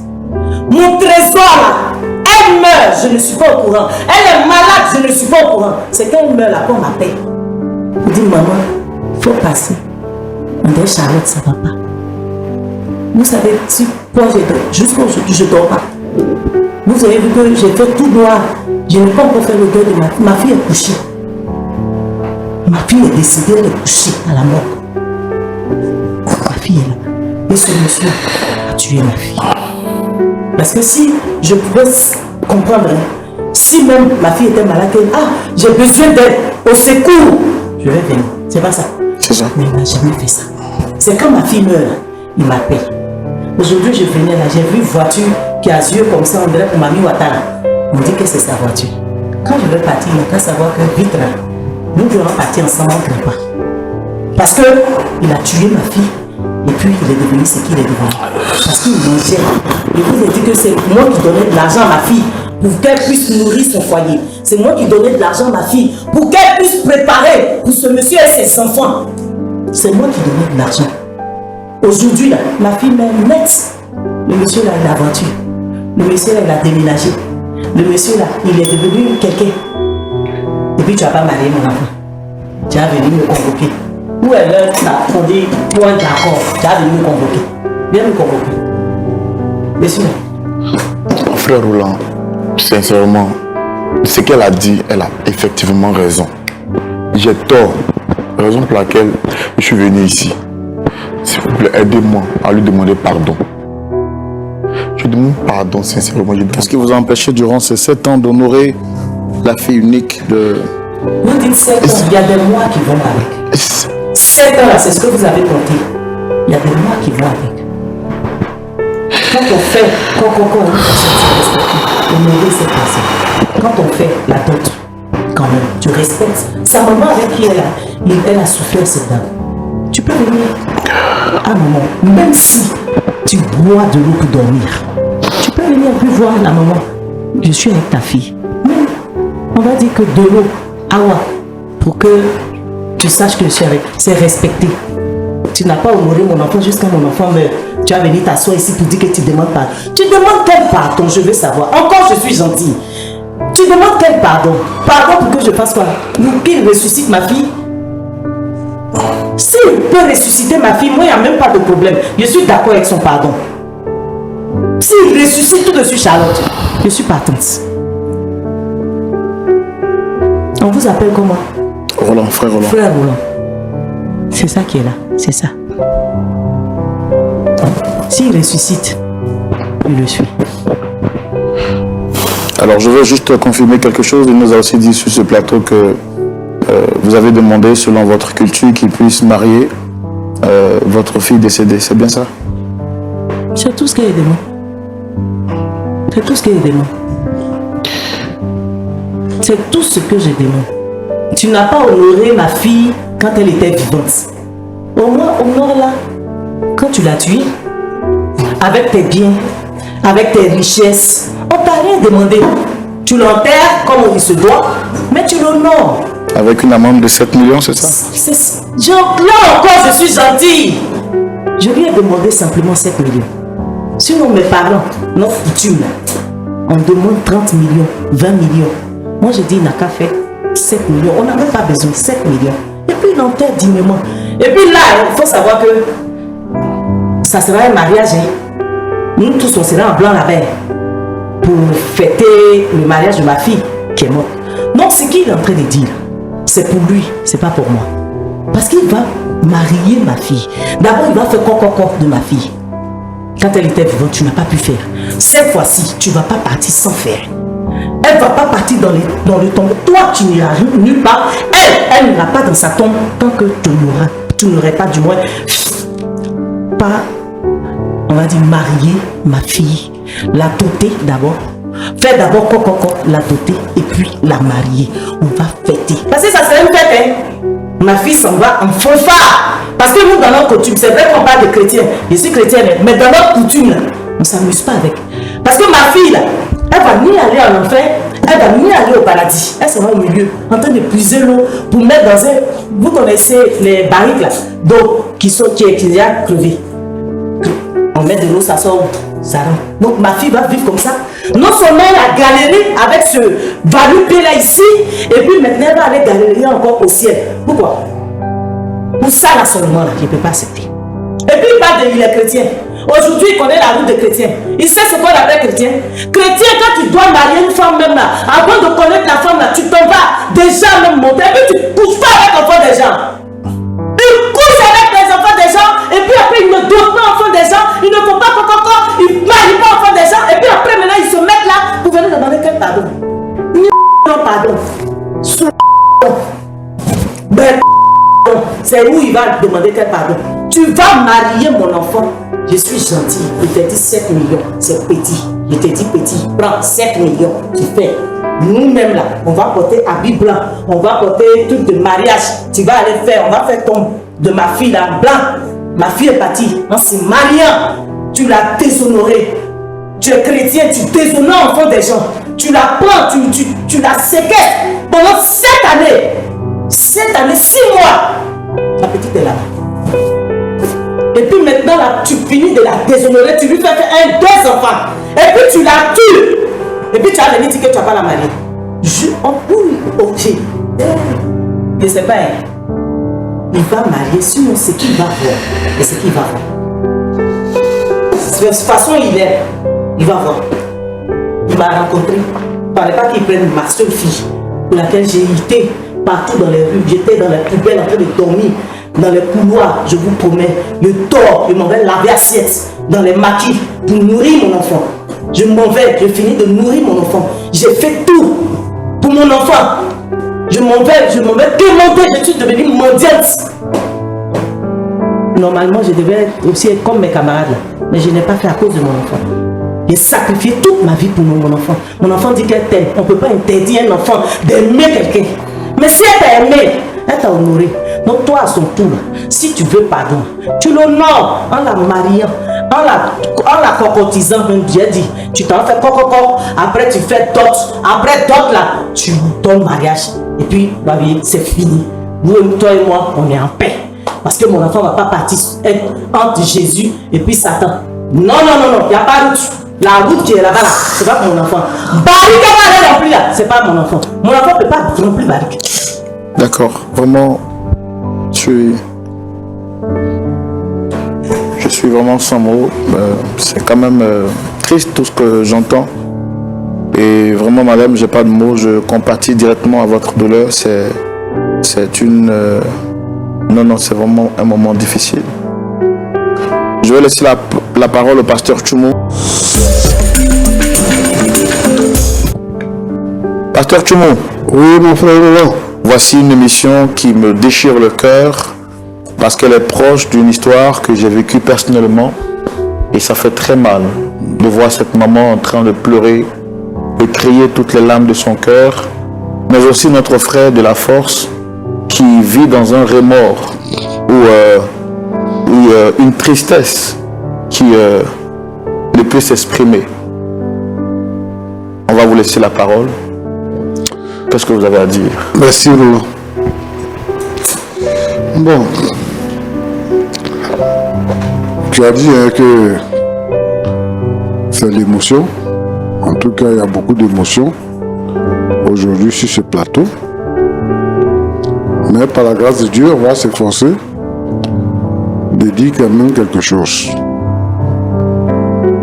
[SPEAKER 4] Mon trésor là, elle meurt, je ne suis pas au courant. Elle est malade, je ne suis pas au courant. C'est qu'elle meurt là qu'on m'appelle. Je dis maman, il faut passer. On dit Charlotte, ça va pas. Vous savez, si moi je dors, jusqu'à aujourd'hui je dors pas. Vous avez vu que j'ai fait tout noir. Je n'ai pas encore fait le deuil de ma fille. Ma fille est couchée. Ma fille est décédée, elle est couchée à la mort. Ma fille est là. Et ce monsieur a tué ma fille. Parce que si je pouvais comprendre, si même ma fille était malade, j'ai besoin d'aide, au secours, je vais venir. C'est pas ça.
[SPEAKER 1] C'est ça.
[SPEAKER 4] Mais il n'a jamais fait ça. C'est quand ma fille meurt, il m'appelle. Aujourd'hui, je venais là, j'ai vu une voiture qui a yeux comme ça, on dirait pour Mami Ouattara. On dit que c'est sa voiture. Quand je vais partir, il faut savoir que vite là, nous devons partir ensemble en grand pas. Parce qu'il a tué ma fille. Et puis il est devenu ce qu'il est devenu. Parce qu'il mangeait. Et vous avez dit que c'est moi qui donnais de l'argent à ma fille pour qu'elle puisse nourrir son foyer. C'est moi qui donnais de l'argent à ma fille pour qu'elle puisse préparer pour ce monsieur et ses enfants. C'est moi qui donnais de l'argent. Aujourd'hui, là, ma fille m'aime net. Le monsieur là, il a la voiture. Le monsieur là, il a déménagé. Le monsieur là, il est devenu quelqu'un. Et puis tu n'as pas marié mon enfant. Tu as venu me convoquer. Où est l'heure qu'on dit point d'accord? Tu as venu me convoquer. Viens me convoquer. Monsieur.
[SPEAKER 2] Frère Roland, sincèrement, ce qu'elle a dit, elle a effectivement raison. J'ai tort. Raison pour laquelle je suis venu ici. S'il vous plaît, aidez-moi à lui demander pardon. Je demande pardon, sincèrement.
[SPEAKER 1] Qu'est-ce qui vous a empêché durant ces 7 ans d'honorer la fille unique de...
[SPEAKER 4] Vous dites 7 ans, il y a des mois qui vont avec. 7 ans là, c'est ce que vous avez compté. Il y a des mois qui vont avec. Quand on fait, honorer cette personne. Quand on fait la dot, quand même, tu respectes. Sa maman avec qui elle a souffert cette dame. Tu peux venir à un moment, même si tu bois de l'eau pour dormir, tu peux venir plus voir la maman. Je suis avec ta fille. Mais on va dire que de l'eau, pour que tu saches que je suis avec, c'est respecté. Tu n'as pas honoré mon enfant jusqu'à mon enfant meurt. Tu vas venir t'asseoir ici pour dire que tu demandes pardon. Tu demandes quel pardon, je veux savoir. Encore je suis gentil. Tu demandes quel pardon? Pardon pour que je fasse quoi? Pour qu'il ressuscite ma fille? S'il peut ressusciter ma fille, moi il n'y a même pas de problème. Je suis d'accord avec son pardon. S'il ressuscite tout de suite Charlotte, je suis partante. On vous appelle comment?
[SPEAKER 1] Roland, frère Roland.
[SPEAKER 4] Frère Roland. C'est ça qui est là, c'est ça. S'il ressuscite, je le suis.
[SPEAKER 1] Alors je veux juste confirmer quelque chose. Il nous a aussi dit sur ce plateau que vous avez demandé, selon votre culture, qu'il puisse marier votre fille décédée. C'est bien ça?
[SPEAKER 4] C'est tout ce qu'elle demande. C'est tout ce qu'elle demande. C'est tout ce que je demande. Tu n'as pas honoré ma fille quand elle était vivante. Au moins, honore-la quand tu l'as tuée. Avec tes biens, avec tes richesses. On t'a rien demandé. Tu l'enterres comme il se doit, mais tu l'honores.
[SPEAKER 1] Avec une amende de 7 millions, c'est ça?
[SPEAKER 4] Là encore, je suis gentil. Je lui ai demandé simplement 7 millions. Sinon, mes parents, notre coutume, on demande 30 millions, 20 millions. Moi, je dis, il n'a qu'à faire 7 millions. On n'a même pas besoin de 7 millions. Et puis, il enterre dignement. Et puis là, il faut savoir que ça sera un mariage. Nous tous, on sera en blanc là-bas pour fêter le mariage de ma fille qui est morte. Donc, ce qu'il est en train de dire, c'est pour lui, c'est pas pour moi. Parce qu'il va marier ma fille. D'abord, il va faire coq de ma fille. Quand elle était vivante, tu n'as pas pu faire. Cette fois-ci, tu ne vas pas partir sans faire. Elle ne va pas partir dans le tombeau. Toi, tu n'iras nulle part. Elle n'ira pas dans sa tombe tant que tu n'aurais pas, du moins, pas, on va dire, marier ma fille. La doter d'abord. Faire d'abord la doter et puis la marier. On va fêter. Parce que ça serait une fête, hein. Ma fille s'en va en fanfare. Parce que nous, dans notre coutume, c'est vrai qu'on parle de chrétiens. Je suis chrétienne, mais dans notre coutume, là, on ne s'amuse pas avec. Parce que ma fille, là, elle va ni aller en enfer, elle va ni aller au paradis. Elle sera au milieu, en train de puiser l'eau pour mettre dans un... Vous connaissez les barriques, là, d'eau qui a crevé. On met de l'eau, ça sort, ça rentre. Donc ma fille va vivre comme ça. Non seulement elle a galéré avec ce valupé là ici, et puis maintenant elle va aller galérer encore au ciel. Pourquoi? Pour ça là seulement, là, je ne peux pas accepter. Et puis il parle de il est chrétien. Aujourd'hui, il connaît la route des chrétiens. Il sait ce qu'on appelle chrétien. Chrétien, quand tu dois marier une femme même là, avant de connaître la femme là, tu t'en vas déjà même monter. Et puis tu ne couches pas avec l'enfant des gens. Il couche avec les enfants des gens. Et puis après, il ne donnent pas enfants des gens. Ils ne font pas coco. Ils ne marient pas enfants des gens. Et puis après, maintenant, ils se mettent là pour venir demander quel pardon. Non, pardon. Ben, c'est où il va demander quel pardon. Tu vas marier mon enfant. Je suis gentil. Il te dit 7 millions. C'est petit. Je te dis petit. Prends 7 millions. Tu fais. Nous-mêmes là, on va porter habit blanc. On va porter truc de mariage. Tu vas aller faire. On va faire ton de ma fille là blanc. Ma fille est partie. En se mariant, tu l'as déshonorée. Tu es chrétien, tu déshonores l'enfant des gens. Tu la prends, tu la séquestres pendant 7 années. 7 années, 6 mois. La petite est là. Et puis maintenant, là, tu finis de la déshonorer, tu lui fais faire 2 enfants. Et puis tu la tues. Et puis tu as venu dire que tu vas pas la marier. Ok. Je ne sais pas. Il va marier, sinon c'est qu'il va voir. Et c'est qu'il va voir. De toute façon, il va voir. Il m'a rencontré. Il ne fallait pas qu'il prenne ma seule fille, pour laquelle j'ai été partout dans les rues. J'étais dans les poubelles en train de dormir. Dans les couloirs, je vous promets, je dors, je m'en vais laver assiette dans les maquis pour nourrir mon enfant. Je m'en vais, je finis de nourrir mon enfant. J'ai fait tout pour mon enfant. Je m'en vais demander, je suis devenue mendiante. Normalement, je devais aussi être comme mes camarades là, mais je n'ai pas fait à cause de mon enfant. J'ai sacrifié toute ma vie pour mon enfant. Mon enfant dit qu'elle t'aime. On ne peut pas interdire un enfant d'aimer quelqu'un. Mais si elle t'a aimé, elle t'a honoré. Donc toi, à son tour, si tu veux pardon, tu l'honores en la mariant, en la cocotisant, même Dieu dit, tu t'en fais coco, après tu fais dot, après dot là, tu donnes mariage. Et puis, la vie, c'est fini. Nous, toi et moi, on est en paix. Parce que mon enfant ne va pas partir entre Jésus et puis Satan. Non, il n'y a pas de route. La route qui est là-bas, là, c'est pas mon enfant. Barrique va aller non plus là, c'est pas mon enfant. Mon enfant ne peut pas non plus barrique.
[SPEAKER 1] D'accord, vraiment, je suis vraiment sans mots. C'est quand même triste tout ce que j'entends. Et vraiment, madame, j'ai pas de mots. Je compatis directement à votre douleur. C'est une... Non, c'est vraiment un moment difficile. Je vais laisser la parole au pasteur Tchoumou. Pasteur Tchoumou.
[SPEAKER 3] Oui, mon frère Roland.
[SPEAKER 1] Voici une émission qui me déchire le cœur parce qu'elle est proche d'une histoire que j'ai vécue personnellement et ça fait très mal de voir cette maman en train de pleurer, de crier toutes les larmes de son cœur, mais aussi notre frère de la force qui vit dans un remords ou une tristesse qui ne peut s'exprimer. On va vous laisser la parole. Qu'est-ce que vous avez à dire?
[SPEAKER 3] Merci Roland. Bon, tu as dit que c'est l'émotion. En tout cas, il y a beaucoup d'émotions aujourd'hui sur ce plateau. Mais par la grâce de Dieu, on va s'efforcer de dire quand même quelque chose.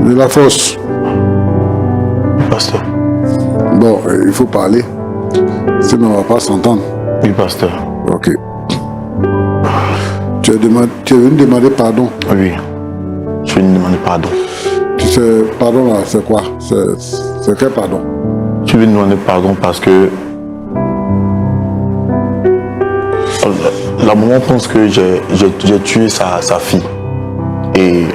[SPEAKER 3] De la force.
[SPEAKER 2] Pasteur.
[SPEAKER 3] Bon, il faut parler. Sinon, on ne va pas s'entendre.
[SPEAKER 2] Oui, pasteur.
[SPEAKER 3] Ok. Tu es venu demander pardon.
[SPEAKER 2] Oui. Je vais lui demander pardon.
[SPEAKER 3] Tu sais, pardon là, c'est quoi? C'est quel pardon?
[SPEAKER 2] Je vais lui demander pardon parce que la maman pense que j'ai tué sa fille. Et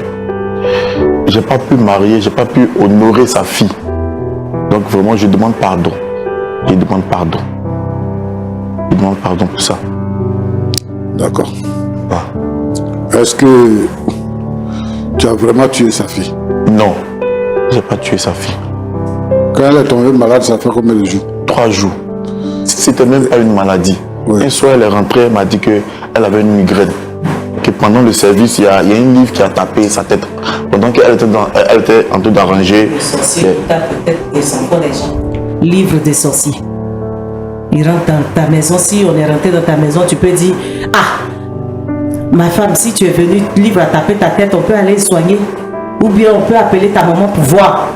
[SPEAKER 2] j'ai pas pu marier, j'ai pas pu honorer sa fille. Donc vraiment, je demande pardon. Je demande pardon. Je demande pardon pour ça.
[SPEAKER 3] D'accord.
[SPEAKER 2] Ah.
[SPEAKER 3] Est-ce que tu as vraiment tué sa fille?
[SPEAKER 2] Non, j'ai pas tué sa fille.
[SPEAKER 3] Quand elle est tombée malade, ça fait combien de jours?
[SPEAKER 2] 3 jours. C'était même pas une maladie.
[SPEAKER 3] Oui.
[SPEAKER 2] Un soir, elle est rentrée, elle m'a dit qu'elle avait une migraine. Que pendant le service, il y a un livre qui a tapé sa tête. Pendant qu'elle était, elle était en train d'arranger.
[SPEAKER 4] Le sorcier tape peut-être des enfants des gens. Livre des sorciers. Il rentre dans ta maison. Si on est rentré dans ta maison, tu peux dire: ah, ma femme, si tu es venue, livre à taper ta tête, on peut aller soigner. Ou bien on peut appeler ta maman pour voir.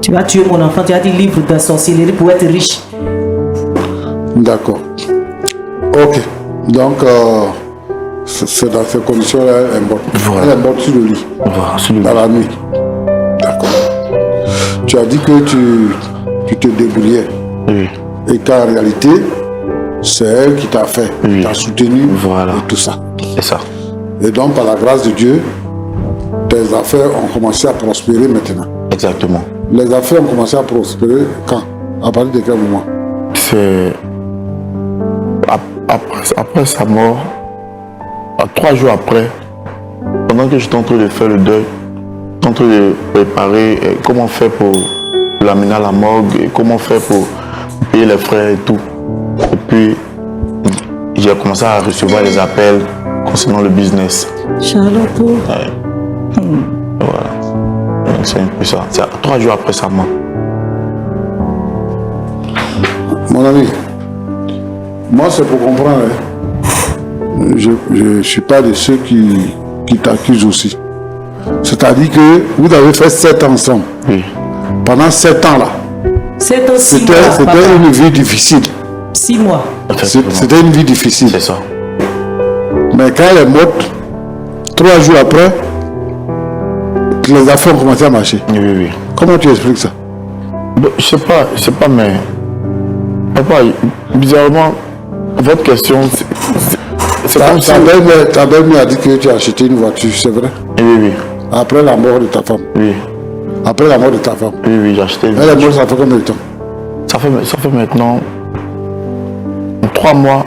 [SPEAKER 4] Tu vas tuer mon enfant, tu as dit livre de sorcellerie pour être riche.
[SPEAKER 3] D'accord. Ok. Donc, c'est dans ces conditions-là, elle est morte.
[SPEAKER 2] Voilà.
[SPEAKER 3] Elle est morte sur le lit.
[SPEAKER 2] Voilà, sur le
[SPEAKER 3] Dans la nuit. D'accord. Tu as dit que tu te débrouillais.
[SPEAKER 2] Oui.
[SPEAKER 3] Et qu'en réalité, c'est elle qui t'a fait,
[SPEAKER 2] Oui.
[SPEAKER 3] t'a soutenu
[SPEAKER 2] Voilà.
[SPEAKER 3] et tout ça.
[SPEAKER 2] C'est ça.
[SPEAKER 3] Et donc, par la grâce de Dieu, tes affaires ont commencé à prospérer maintenant.
[SPEAKER 2] Exactement.
[SPEAKER 3] Les affaires ont commencé à prospérer quand? À partir de quel moment?
[SPEAKER 2] C'est après sa mort, 3 jours après, pendant que j'étais en train de faire le deuil, en train de préparer comment faire pour l'amener à la morgue, et comment faire pour payer les frais et tout. Et puis, j'ai commencé à recevoir des appels concernant le business.
[SPEAKER 4] Charlotte.
[SPEAKER 2] Ouais. Voilà. Donc, c'est un peu ça. C'est 3 jours après sa mort.
[SPEAKER 3] Mon ami, moi c'est pour comprendre. Hein. Je ne suis pas de ceux qui t'accusent aussi. C'est-à-dire que vous avez fait 7 ans ensemble.
[SPEAKER 2] Oui.
[SPEAKER 3] Pendant 7 ans là,
[SPEAKER 4] C'est aussi
[SPEAKER 3] c'était une vie difficile.
[SPEAKER 4] 6 mois.
[SPEAKER 3] C'était une vie difficile.
[SPEAKER 2] C'est ça.
[SPEAKER 3] Mais quand elle est morte, 3 jours après, les affaires ont commencé à marcher.
[SPEAKER 2] Oui, oui, oui.
[SPEAKER 3] Comment tu expliques ça?
[SPEAKER 2] Bon, je sais pas, mais... Papa, bizarrement, votre question, c'est comme si...
[SPEAKER 3] Ta belle-mère a dit que tu as acheté une voiture, c'est vrai?
[SPEAKER 2] Oui, oui,
[SPEAKER 3] Après la mort de ta femme.
[SPEAKER 2] oui.
[SPEAKER 3] Après la mort de ta femme.
[SPEAKER 2] Oui, oui, j'ai acheté une
[SPEAKER 3] Elle est
[SPEAKER 2] voiture.
[SPEAKER 3] morte, ça fait combien de temps?
[SPEAKER 2] Ça fait maintenant 3 mois.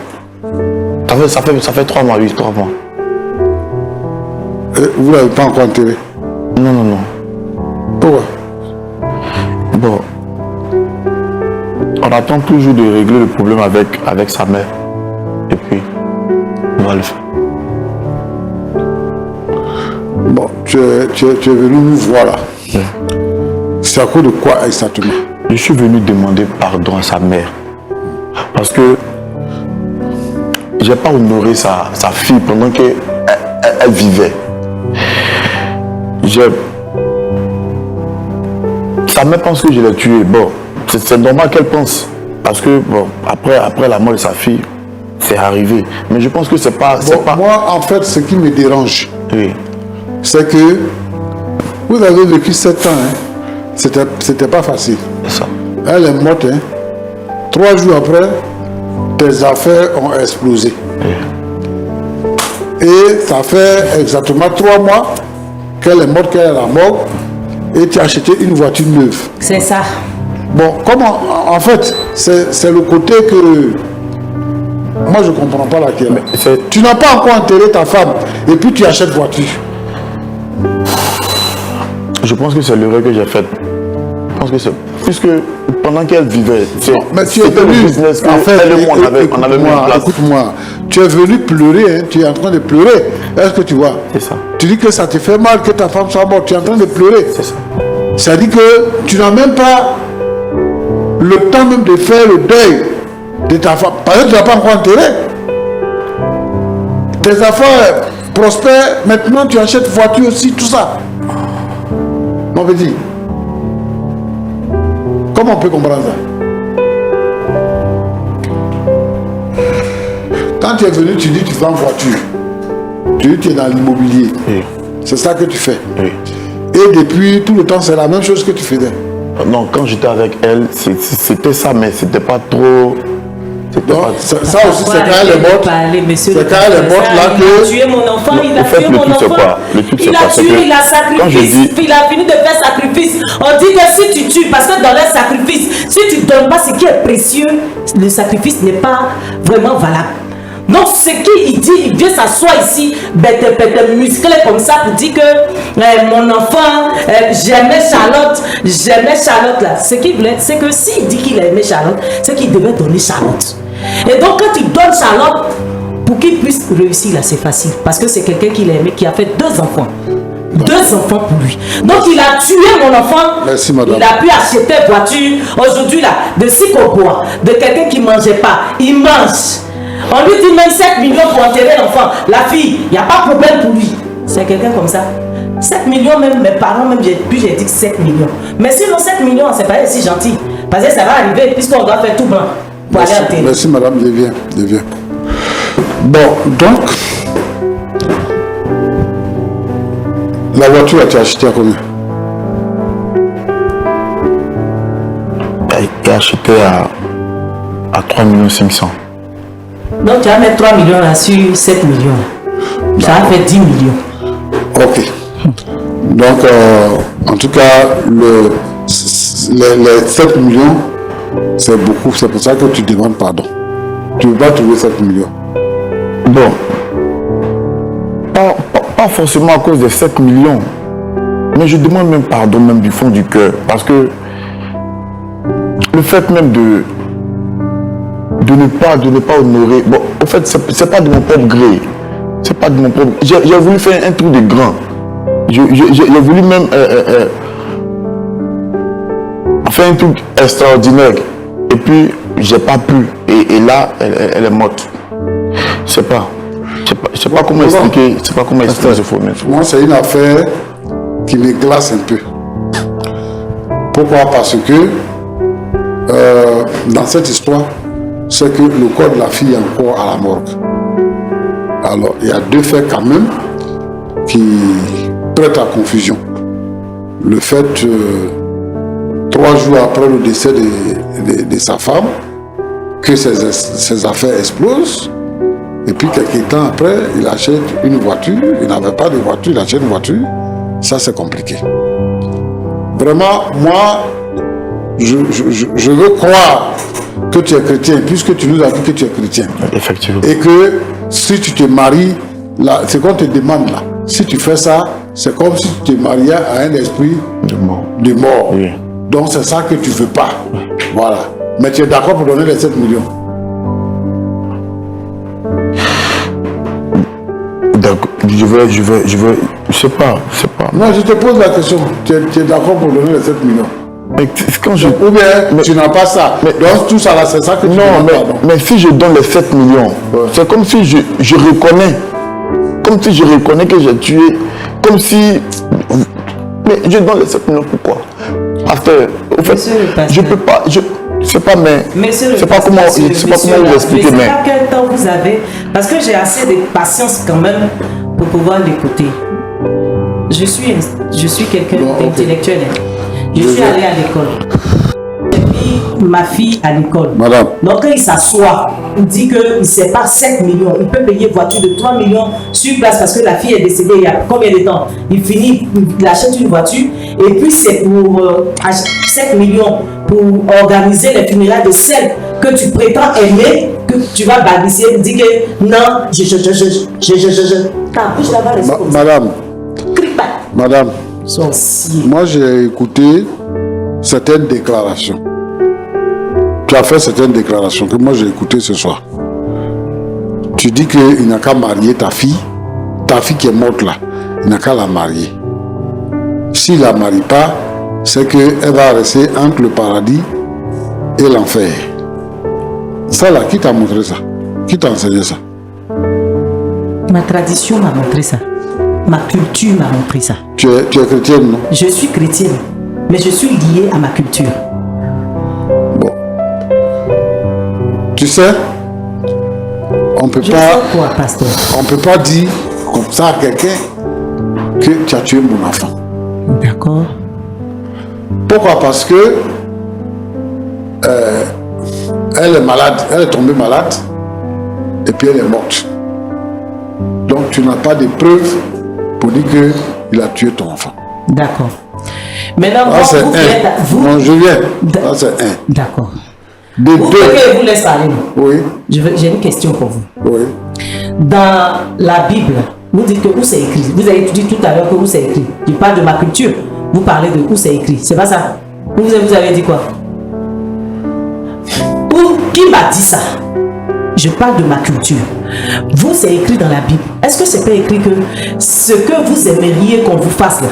[SPEAKER 2] Ça fait 3 mois, oui, 3 mois.
[SPEAKER 3] Et vous ne l'avez pas encore enterré?
[SPEAKER 2] Non, non, non.
[SPEAKER 3] Pourquoi?
[SPEAKER 2] Bon. On attend toujours de régler le problème avec sa mère. Et puis, on va le faire.
[SPEAKER 3] Bon, tu es venu nous voir là.
[SPEAKER 2] Oui.
[SPEAKER 3] C'est à cause de quoi exactement?
[SPEAKER 2] Je suis venu demander pardon à sa mère. Parce que j'ai pas honoré sa fille pendant qu'elle elle vivait. Sa mère pense que je l'ai tué. Bon, c'est normal qu'elle pense. Parce que, bon, après la mort de sa fille, c'est arrivé. Mais je pense que c'est pas...
[SPEAKER 3] Moi, en fait, ce qui me dérange,
[SPEAKER 2] Oui,
[SPEAKER 3] c'est que vous avez vécu 7 ans. Hein. C'était pas facile.
[SPEAKER 2] c'est ça.
[SPEAKER 3] Elle est morte. Hein. 3 jours après, tes affaires ont explosé. Et ça fait exactement 3 mois qu'elle est morte, qu'elle est à la mort. Et tu as acheté une voiture neuve.
[SPEAKER 4] C'est ça.
[SPEAKER 3] Bon, comment? En fait, c'est le côté que... Moi, je ne comprends pas laquelle. Tu n'as pas encore enterré ta femme. Et puis tu achètes voiture.
[SPEAKER 2] Je pense que c'est l'erreur que j'ai faite. Je pense que c'est... Puisque pendant qu'elle vivait,
[SPEAKER 3] Mais tu es venu...
[SPEAKER 2] le business que
[SPEAKER 3] En fait,
[SPEAKER 2] elle et moi, on avait mis en place.
[SPEAKER 3] écoute-moi. Tu es venu pleurer. Hein, tu es en train de pleurer. Est-ce que tu vois?
[SPEAKER 2] C'est ça.
[SPEAKER 3] Tu dis que ça te fait mal que ta femme soit morte. Tu es en train de pleurer.
[SPEAKER 2] C'est ça.
[SPEAKER 3] Ça dit que tu n'as même pas le temps même de faire le deuil de ta femme. Parce que tu n'as pas encore enterré. Tes affaires prospèrent. Maintenant, tu achètes voiture aussi, tout ça. Mon petit. Comment on peut comprendre ça? Quand tu es venu, tu dis que tu vends voiture. Tu dis que tu es dans l'immobilier.
[SPEAKER 2] Oui.
[SPEAKER 3] C'est ça que tu fais.
[SPEAKER 2] Oui.
[SPEAKER 3] Et depuis tout le temps, c'est la même chose que tu faisais.
[SPEAKER 2] Non, quand j'étais avec elle, c'était ça, mais c'était pas trop...
[SPEAKER 3] Donc, ça aussi, c'est quand elle est morte. C'est quand elle est morte là
[SPEAKER 4] Il a
[SPEAKER 3] que...
[SPEAKER 4] tué mon enfant, il a
[SPEAKER 2] En fait,
[SPEAKER 4] tué
[SPEAKER 2] le
[SPEAKER 4] mon
[SPEAKER 2] truc, c'est
[SPEAKER 4] enfant.
[SPEAKER 2] quoi? Le truc, c'est
[SPEAKER 4] Il
[SPEAKER 2] quoi?
[SPEAKER 4] a
[SPEAKER 2] C'est
[SPEAKER 4] tué,
[SPEAKER 2] que
[SPEAKER 4] il a
[SPEAKER 2] quand je
[SPEAKER 4] sacrifié.
[SPEAKER 2] dis-
[SPEAKER 4] Il a fini de faire sacrifice. On dit que si tu tues, parce que dans les sacrifices, si tu ne donnes pas ce qui est précieux, le sacrifice n'est pas vraiment valable. Donc ce qu'il dit, il vient s'asseoir ici, bête musclé comme ça pour dire que mon enfant, j'aimais Charlotte là. Ce qu'il voulait, c'est que s'il dit qu'il aimait Charlotte, c'est qu'il devait donner Charlotte. Et donc quand il donne Charlotte, pour qu'il puisse réussir là, c'est facile. Parce que c'est quelqu'un qu'il aimait, qui a fait 2 enfants. 2 enfants pour lui. Donc il a tué mon enfant.
[SPEAKER 3] Merci, madame.
[SPEAKER 4] Il a pu acheter une voiture. Aujourd'hui là, de Sikobois, de quelqu'un qui ne mangeait pas. Il mange. On lui dit même 7 millions pour enterrer l'enfant. La fille, il n'y a pas de problème pour lui. C'est quelqu'un comme ça. 7 millions même, mes parents même, puis j'ai dit 7 millions. Mais sinon 7 millions, c'est pas si gentil. Parce que ça va arriver, puisqu'on doit faire tout blanc pour aller en télé.
[SPEAKER 3] Merci madame, je viens. Bon, donc, la voiture a été achetée à combien?
[SPEAKER 2] Elle a été achetée à 3 500 000.
[SPEAKER 4] Donc tu vas mettre 3 millions là sur 7 millions. Ça va faire 10 millions.
[SPEAKER 3] Ok. Donc, en tout cas, les 7 millions, c'est beaucoup. C'est pour ça que tu demandes pardon. Tu ne veux pas trouver 7 millions.
[SPEAKER 2] Bon, pas forcément à cause des 7 millions, mais je demande même pardon, même du fond du cœur, parce que le fait même de ne pas honorer, bon, au fait, c'est pas de mon propre gré, c'est pas de mon propre. J'ai voulu faire un truc de grand, j'ai voulu même faire un truc extraordinaire, et puis j'ai pas pu, et là, elle est morte. Je sais pas comment expliquer, ce phénomène.
[SPEAKER 3] Moi, c'est une affaire qui me glace un peu. Pourquoi? Parce que dans cette histoire, c'est que le corps de la fille est encore à la morgue. Alors, il y a deux faits quand même qui prêtent à confusion. Le fait, 3 jours après le décès de sa femme, que ses affaires explosent. Et puis, quelques temps après, il achète une voiture. Il n'avait pas de voiture, il achète une voiture. Ça, c'est compliqué. Vraiment, moi, je veux croire que tu es chrétien, puisque tu nous as dit que tu es chrétien.
[SPEAKER 2] Effectivement.
[SPEAKER 3] Et que si tu te maries, c'est qu'on te demande là. Si tu fais ça, c'est comme si tu te mariais à un esprit
[SPEAKER 2] de mort.
[SPEAKER 3] Oui. Donc, c'est ça que tu ne veux pas. Oui. Voilà. Mais tu es d'accord pour donner les 7 millions?
[SPEAKER 2] Je sais pas.
[SPEAKER 3] Non, je te pose la question. Tu es d'accord pour donner les 7 millions?
[SPEAKER 2] Mais quand je...
[SPEAKER 3] Ou bien tu n'as pas ça. Donc tout ça là, c'est ça que tu
[SPEAKER 2] non, mais si je donne les 7 millions, c'est comme si je reconnais. Comme si je reconnais que j'ai tué. Comme si... Mais je donne les 7 millions, pourquoi? Parce que, au fait, je peux pas... C'est pas comment vous expliquer, mais...
[SPEAKER 4] Je sais pas quel temps vous avez, parce que j'ai assez de patience quand même pour pouvoir l'écouter. Je suis quelqu'un d'intellectuel. Je suis allé à l'école. J'ai mis ma fille à l'école.
[SPEAKER 3] Madame.
[SPEAKER 4] Donc quand il s'assoit, il dit qu'il ne sait pas 7 millions. Il peut payer voiture de 3 millions sur place parce que la fille est décédée il y a combien de temps? Il achète une voiture et puis c'est pour 7 millions pour organiser les funérailles de celle que tu prétends aimer, que tu vas balbutier et dire que non, ta bouche là-bas reste comme ça.
[SPEAKER 3] Madame. Madame.
[SPEAKER 4] Sorcier.
[SPEAKER 3] Moi, j'ai écouté certaines déclarations. Tu as fait certaines déclarations que moi j'ai écoutées ce soir. Tu dis qu'il n'a qu'à marier ta fille qui est morte là, il n'a qu'à la marier. S'il ne la marie pas, c'est qu'elle va rester entre le paradis et l'enfer. Ça là, qui t'a montré ça? Qui t'a enseigné ça?
[SPEAKER 4] Ma tradition m'a montré ça. Ma culture m'a montré ça.
[SPEAKER 3] Tu es chrétienne, non?
[SPEAKER 4] Je suis chrétienne, mais je suis liée à ma culture.
[SPEAKER 3] Bon. Tu sais, on peut peut pas dire comme ça à quelqu'un que tu as tué mon enfant.
[SPEAKER 4] D'accord.
[SPEAKER 3] Pourquoi? Parce que elle est malade, elle est tombée malade et puis elle est morte. Donc tu n'as pas de preuves pour dire qu'il a tué ton enfant.
[SPEAKER 4] D'accord. Maintenant,
[SPEAKER 3] vous non, je viens. Ça c'est un.
[SPEAKER 4] D'accord.
[SPEAKER 3] Vous
[SPEAKER 4] vous laisse parler.
[SPEAKER 3] Oui.
[SPEAKER 4] J'ai une question pour vous.
[SPEAKER 3] Oui.
[SPEAKER 4] Dans la Bible, vous dites que où c'est écrit. Vous avez dit tout à l'heure que où c'est écrit. Je parle de ma culture. Vous parlez de où c'est écrit. C'est pas ça. Vous avez dit quoi? Qui m'a dit ça? Je parle de ma culture. Vous, c'est écrit dans la Bible. Est-ce que c'est pas écrit que ce que vous aimeriez qu'on vous fasse là,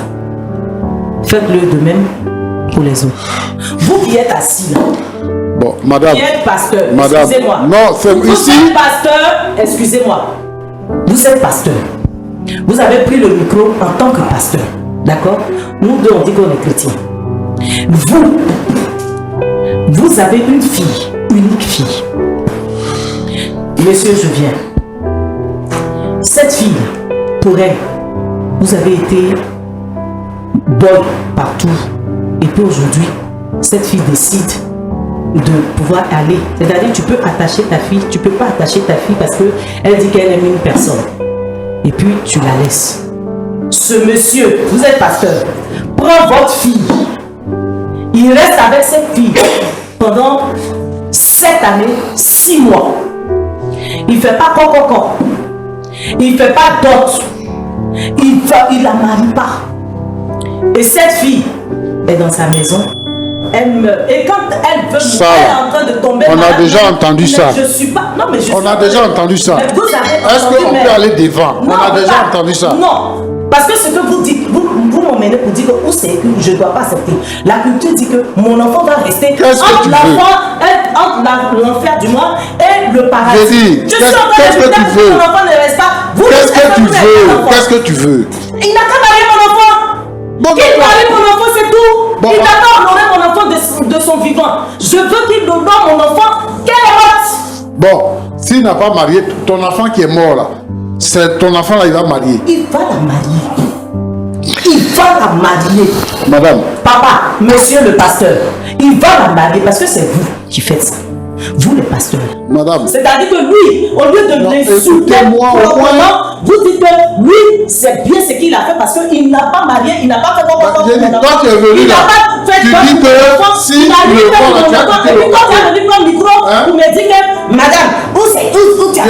[SPEAKER 4] faites-le de même pour les autres? Vous qui êtes assis là.
[SPEAKER 3] Bon, madame.
[SPEAKER 4] Qui êtes pasteur,
[SPEAKER 3] excusez-moi. Non, c'est ici.
[SPEAKER 4] Vous êtes pasteur, excusez-moi. Vous êtes pasteur. Vous avez pris le micro en tant que pasteur. D'accord? Nous deux, on dit qu'on est chrétiens. Vous avez une fille, unique fille. Monsieur, je viens. Cette fille, pour elle, vous avez été bonne partout. Et puis aujourd'hui, cette fille décide de pouvoir aller. C'est-à-dire, tu peux attacher ta fille, tu ne peux pas attacher ta fille parce qu'elle dit qu'elle aime une personne. Et puis, tu la laisses. Ce monsieur, vous êtes pasteur, prend votre fille. Il reste avec cette fille pendant 7 années, 6 mois. Il ne fait pas con. Il ne fait pas dot. Il ne la marie pas. Et cette fille est dans sa maison. Elle meurt. Et quand elle veut mourir, elle est en train de tomber.
[SPEAKER 3] On a déjà entendu ça.
[SPEAKER 4] Je suis pas. Non, mais je
[SPEAKER 3] On a déjà entendu ça. Est-ce qu'on peut aller devant? On a déjà entendu ça.
[SPEAKER 4] Non. Parce que ce que vous dites, vous m'emmenez pour dire que où c'est que je ne dois pas accepter. La culture dit que mon enfant va rester entre l'enfer du moins et le paradis.
[SPEAKER 3] Je dis, qu'est-ce que tu veux?
[SPEAKER 4] Mon enfant ne reste pas.
[SPEAKER 3] Qu'est-ce que tu veux? Qu'est-ce que tu veux?
[SPEAKER 4] Il n'a qu'à marier mon enfant. Qu'il marie mon enfant, c'est tout. Il n'a pas honoré mon enfant de son vivant. Je veux qu'il honore mon enfant. Quelle honte.
[SPEAKER 3] Bon, s'il n'a pas marié, ton enfant qui est mort là, c'est ton enfant là, il va marier.
[SPEAKER 4] Il va la marier. Il va la marier.
[SPEAKER 3] Madame.
[SPEAKER 4] Papa, monsieur le pasteur, il va la marier parce que c'est vous qui faites ça. Vous le pasteur.
[SPEAKER 3] Madame.
[SPEAKER 4] C'est-à-dire que lui, au lieu de l'insulter proprement, vous dites que lui, c'est bien ce qu'il a fait parce qu'il n'a pas marié, il n'a pas fait quoi.
[SPEAKER 3] J'ai dit, toi qui es venu là, tu dis que si le fond là, tu as quitté le
[SPEAKER 4] quand tu as venu prendre le micro, vous me dites que, madame, où tu as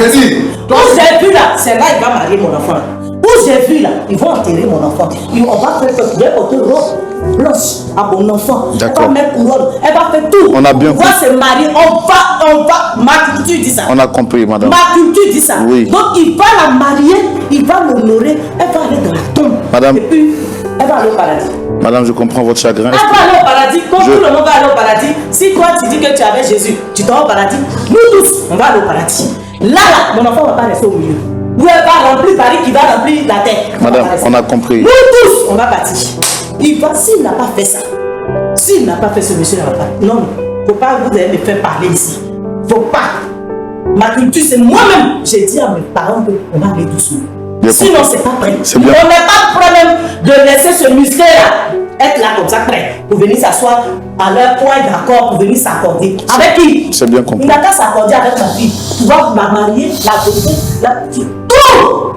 [SPEAKER 4] dit, où j'ai vu là, c'est là il va marier mon enfant. Où j'ai vu là, ils vont enterrer mon enfant. On va faire que tu es porter robe blanche à mon enfant. Elle va mettre couronne, elle va faire tout.
[SPEAKER 1] On a bien compris.
[SPEAKER 4] On va se marier, on va. Ma culture dit ça.
[SPEAKER 1] On a compris, madame.
[SPEAKER 4] Ma culture dit ça.
[SPEAKER 1] Oui.
[SPEAKER 4] Donc il va la marier, il va l'honorer, elle va aller dans la tombe.
[SPEAKER 1] Madame.
[SPEAKER 4] Et puis, elle va aller au paradis.
[SPEAKER 1] Madame, je comprends votre chagrin.
[SPEAKER 4] Elle va aller au paradis. Comme tout le monde va aller au paradis, si toi tu dis que tu avais Jésus, tu t'en vas au paradis, nous tous, on va aller au paradis. Là, mon enfant ne va pas rester au milieu. Où elle va remplir Paris qui va remplir la terre.
[SPEAKER 1] Madame, on a compris.
[SPEAKER 4] Nous tous, on va partir. Il va, s'il n'a pas fait ça, s'il n'a pas fait ce monsieur, il n'a pas. Non, faut pas vous allez me faire parler ici. Faut pas. Ma culture, c'est moi-même. J'ai dit à mes parents qu'on va aller doucement. Sinon, c'est pas prêt. On n'est pas prêt même de laisser ce muscle-là être là comme ça, prêt, pour venir s'asseoir à leur point d'accord, pour venir s'accorder. Avec qui?
[SPEAKER 1] C'est bien compris.
[SPEAKER 4] Il n'a qu'à s'accorder avec ma fille. Tu vas la marier, la donner, la petite. Tout!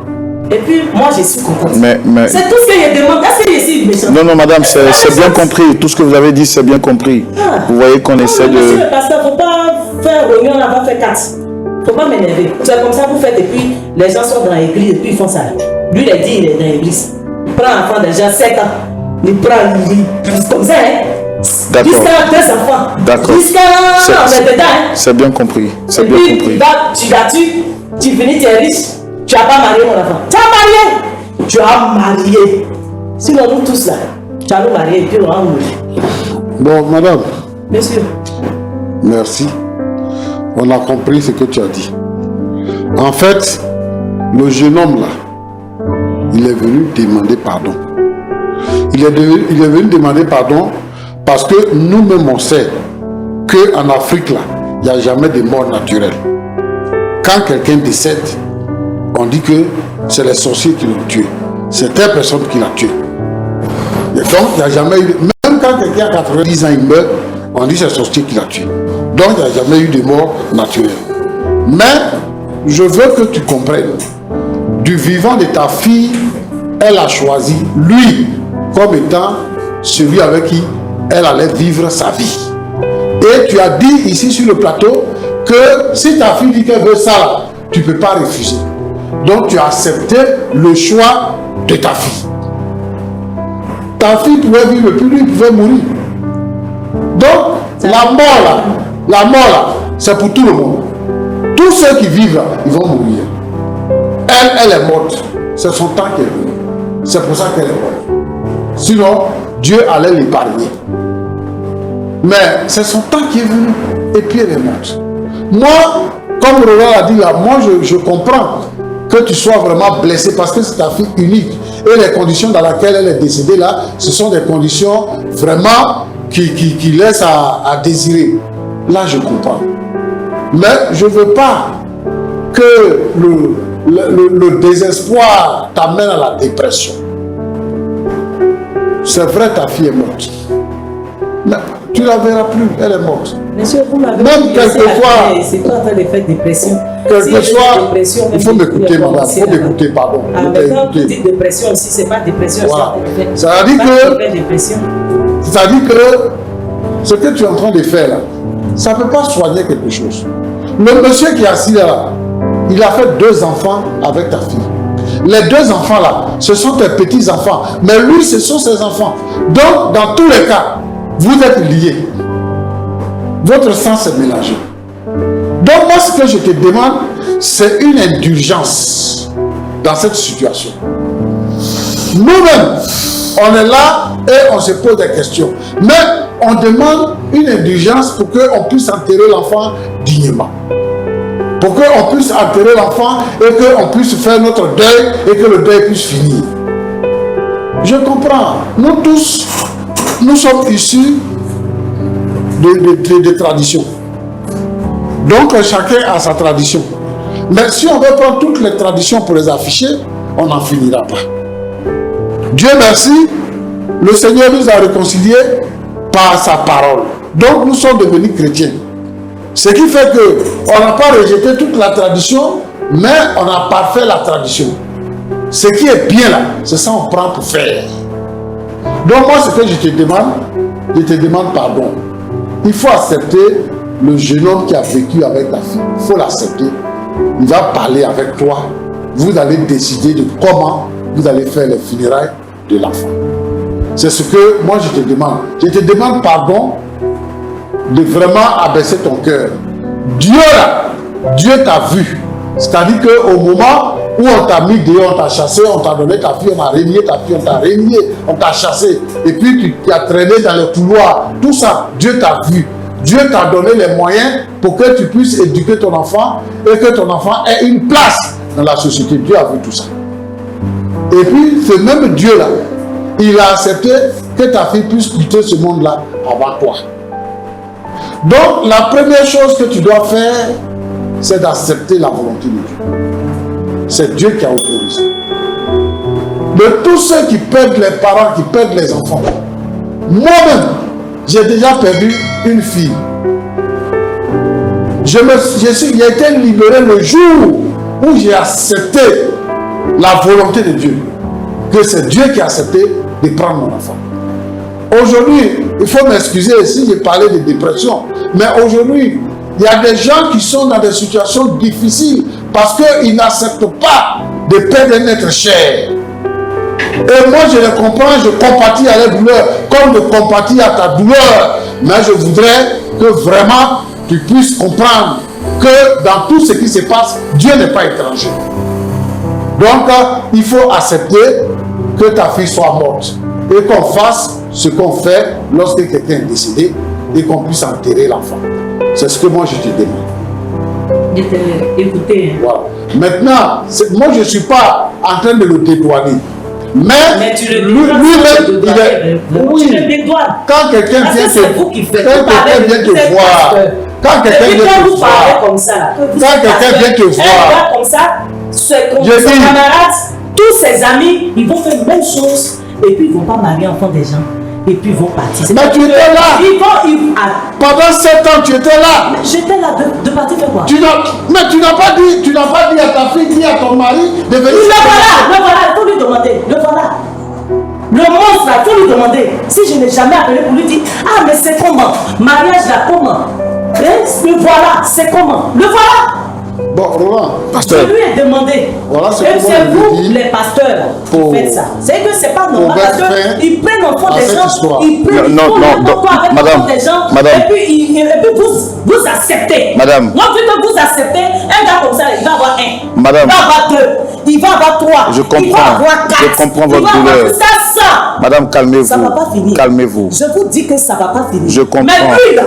[SPEAKER 4] Et puis, moi, je suis contente.
[SPEAKER 1] Mais...
[SPEAKER 4] C'est tout ce que je demande. Est-ce que je suis méchant?
[SPEAKER 1] Non, madame, c'est bien compris. Tout ce que vous avez dit, c'est bien compris. Vous voyez qu'on essaie de...
[SPEAKER 4] Monsieur le pasteur, il ne faut pas faire réunion là-bas, faire 4. Il ne faut pas m'énerver. C'est comme ça que vous faites, et puis les gens sont dans l'église, et puis ils font ça. Lui, il a dit, il est dans l'église. Il prend un enfant déjà 7 ans. Il prend, il comme ça, hein.
[SPEAKER 1] D'accord.
[SPEAKER 4] Jusqu'à 2 enfants.
[SPEAKER 1] D'accord.
[SPEAKER 4] Jusqu'à... on est dedans, hein.
[SPEAKER 1] C'est bien compris. C'est bien compris.
[SPEAKER 4] Tu finis, tu es riche. Tu n'as pas marié mon enfant. Tu as marié. Tu as marié. Sinon, nous tous là, tu as nous marié, et puis on va mourir.
[SPEAKER 3] Bon, madame.
[SPEAKER 4] Monsieur.
[SPEAKER 3] Merci. On a compris ce que tu as dit. En fait, le jeune homme là, il est venu demander pardon. Il est venu demander pardon parce que nous-mêmes on sait qu'en Afrique là, il n'y a jamais de mort naturelle. Quand quelqu'un décède, on dit que c'est les sorciers qui l'ont tué. C'est telle personne qui l'a tué. Et donc, il n'y a jamais eu... Même quand quelqu'un a 90 ans, il meurt, on dit que c'est le sorcier qui l'a tué. Donc, il n'y a jamais eu de mort naturelle. Mais, je veux que tu comprennes, du vivant de ta fille, elle a choisi lui comme étant celui avec qui elle allait vivre sa vie. Et tu as dit ici sur le plateau que si ta fille dit qu'elle veut ça, tu ne peux pas refuser. Donc tu as accepté le choix de ta fille. Ta fille pouvait vivre, puis lui pouvait mourir. Donc la mort là, c'est pour tout le monde. Tous ceux qui vivent là, ils vont mourir. Elle est morte. C'est son temps qu'elle est venu. C'est pour ça qu'elle est morte. Sinon, Dieu allait l'épargner. Mais c'est son temps qui est venu. Et puis elle est morte. Moi, comme Roland a dit là, moi je comprends que tu sois vraiment blessé parce que c'est ta fille unique. et les conditions dans lesquelles elle est décédée là, ce sont des conditions vraiment qui laissent à désirer. Là, je comprends. Mais je ne veux pas que le désespoir t'amène à la dépression. C'est vrai, ta fille est morte. Mais tu ne la verras plus, elle est morte.
[SPEAKER 4] Monsieur, vous m'avez
[SPEAKER 3] Même quelquefois,
[SPEAKER 4] c'est pas en train de faire dépression.
[SPEAKER 3] quelquefois, il faut m'écouter, madame, il faut m'écouter, pardon.
[SPEAKER 4] Ah, mais quand vous dites dépression aussi, c'est pas dépression.
[SPEAKER 3] Voilà.
[SPEAKER 4] Ça veut dire
[SPEAKER 3] que ce que tu es en train de faire là, ça ne peut pas soigner quelque chose. Le monsieur qui est assis là, il a fait 2 enfants avec ta fille. Les 2 enfants là, ce sont tes petits-enfants. Mais lui, ce sont ses enfants. Donc, dans tous les cas, vous êtes liés. Votre sang s'est mélangé. Donc, moi, ce que je te demande, c'est une indulgence dans cette situation. Nous-mêmes, on est là et on se pose des questions. Mais on demande une indulgence pour qu'on puisse enterrer l'enfant dignement. Pour qu'on puisse enterrer l'enfant et qu'on puisse faire notre deuil et que le deuil puisse finir. Je comprends. Nous tous, nous sommes issus de traditions. Donc chacun a sa tradition. Mais si on veut prendre toutes les traditions pour les afficher, on n'en finira pas. Dieu merci, le Seigneur nous a réconciliés par sa parole. Donc nous sommes devenus chrétiens. Ce qui fait qu'on n'a pas rejeté toute la tradition, mais on a parfait la tradition. Ce qui est bien là, c'est ça qu'on prend pour faire. Donc moi, ce que je te demande pardon. Il faut accepter le jeune homme qui a vécu avec ta fille. Il faut l'accepter. Il va parler avec toi. Vous allez décider de comment vous allez faire les funérailles de l'enfant. C'est ce que moi je te demande. Je te demande pardon de vraiment abaisser ton cœur. Dieu là, Dieu t'a vu. C'est-à-dire qu'au moment où on t'a mis dehors, on t'a chassé, on t'a donné ta fille, on a régné ta fille, on t'a régné, on t'a chassé, et puis tu as traîné dans le couloir, tout ça, Dieu t'a vu. Dieu t'a donné les moyens pour que tu puisses éduquer ton enfant et que ton enfant ait une place dans la société. Dieu a vu tout ça. Et puis, ce même Dieu-là, il a accepté que ta fille puisse quitter ce monde-là avant toi. Donc, la première chose que tu dois faire, c'est d'accepter la volonté de Dieu. C'est Dieu qui a autorisé. De tous ceux qui perdent les parents, qui perdent les enfants, moi-même, j'ai déjà perdu une fille. J'ai été libéré le jour où j'ai accepté la volonté de Dieu. Que c'est Dieu qui a accepté de prendre mon enfant. Aujourd'hui, il faut m'excuser si j'ai parlé de dépression, mais aujourd'hui, il y a des gens qui sont dans des situations difficiles parce qu'ils n'acceptent pas de perdre un être cher. Et moi, je les comprends, je compatis à leur douleur, comme je compatis à ta douleur. Mais je voudrais que vraiment tu puisses comprendre que dans tout ce qui se passe, Dieu n'est pas étranger. Donc, il faut accepter que ta fille soit morte et qu'on fasse ce qu'on fait lorsque quelqu'un est décédé et qu'on puisse enterrer l'enfant. C'est ce que moi je te demande.
[SPEAKER 4] Je t'ai écouté.
[SPEAKER 3] Voilà. Maintenant, moi je ne suis pas en train de le dédouaner. Mais
[SPEAKER 4] tu le
[SPEAKER 3] lui-même, il est. Oui,
[SPEAKER 4] tu le dédouanes.
[SPEAKER 3] quand quelqu'un vient te voir, quand quelqu'un vient te voir,
[SPEAKER 4] comme ça,
[SPEAKER 3] quand quelqu'un vient te voir,
[SPEAKER 4] comme ça, ses camarades, tous ses amis, ils vont faire la même chose et puis ils ne vont pas marier enfant des gens. Et puis ils vont partir.
[SPEAKER 3] Mais tu étais là. Pendant 7 ans, tu étais là.
[SPEAKER 4] J'étais là de partir faire quoi?
[SPEAKER 3] Mais tu n'as pas dit à ta fille, ni à ton mari de venir.
[SPEAKER 4] Le voilà, il faut lui demander. Le voilà. Le monstre là, il faut lui demander. Si je n'ai jamais appelé pour lui dire, ah mais c'est comment? Mariage là, comment? Le voilà, c'est comment? Le voilà.
[SPEAKER 3] Bon, Roland, pasteur.
[SPEAKER 4] Je lui ai demandé.
[SPEAKER 3] Voilà ce
[SPEAKER 4] et
[SPEAKER 3] que
[SPEAKER 4] c'est vous,
[SPEAKER 3] dit,
[SPEAKER 4] les pasteurs, qui faites ça. C'est que c'est pas normal parce qu'ils prennent l'enfant des gens, ils prennent l'enfant des gens, et puis vous acceptez.
[SPEAKER 1] Madame.
[SPEAKER 4] Moi, vu que vous acceptez, un gars comme ça, il va avoir 1.
[SPEAKER 1] Madame.
[SPEAKER 4] Il va avoir 2. Il va avoir 3.
[SPEAKER 1] Je comprends.
[SPEAKER 4] Il va avoir 4.
[SPEAKER 1] Je comprends votre douleur.
[SPEAKER 4] Ça.
[SPEAKER 1] Madame, calmez-vous.
[SPEAKER 4] Ça ne va pas finir.
[SPEAKER 1] Calmez-vous.
[SPEAKER 4] Je vous dis que ça ne va pas finir.
[SPEAKER 1] Je comprends.
[SPEAKER 4] Mais lui, là,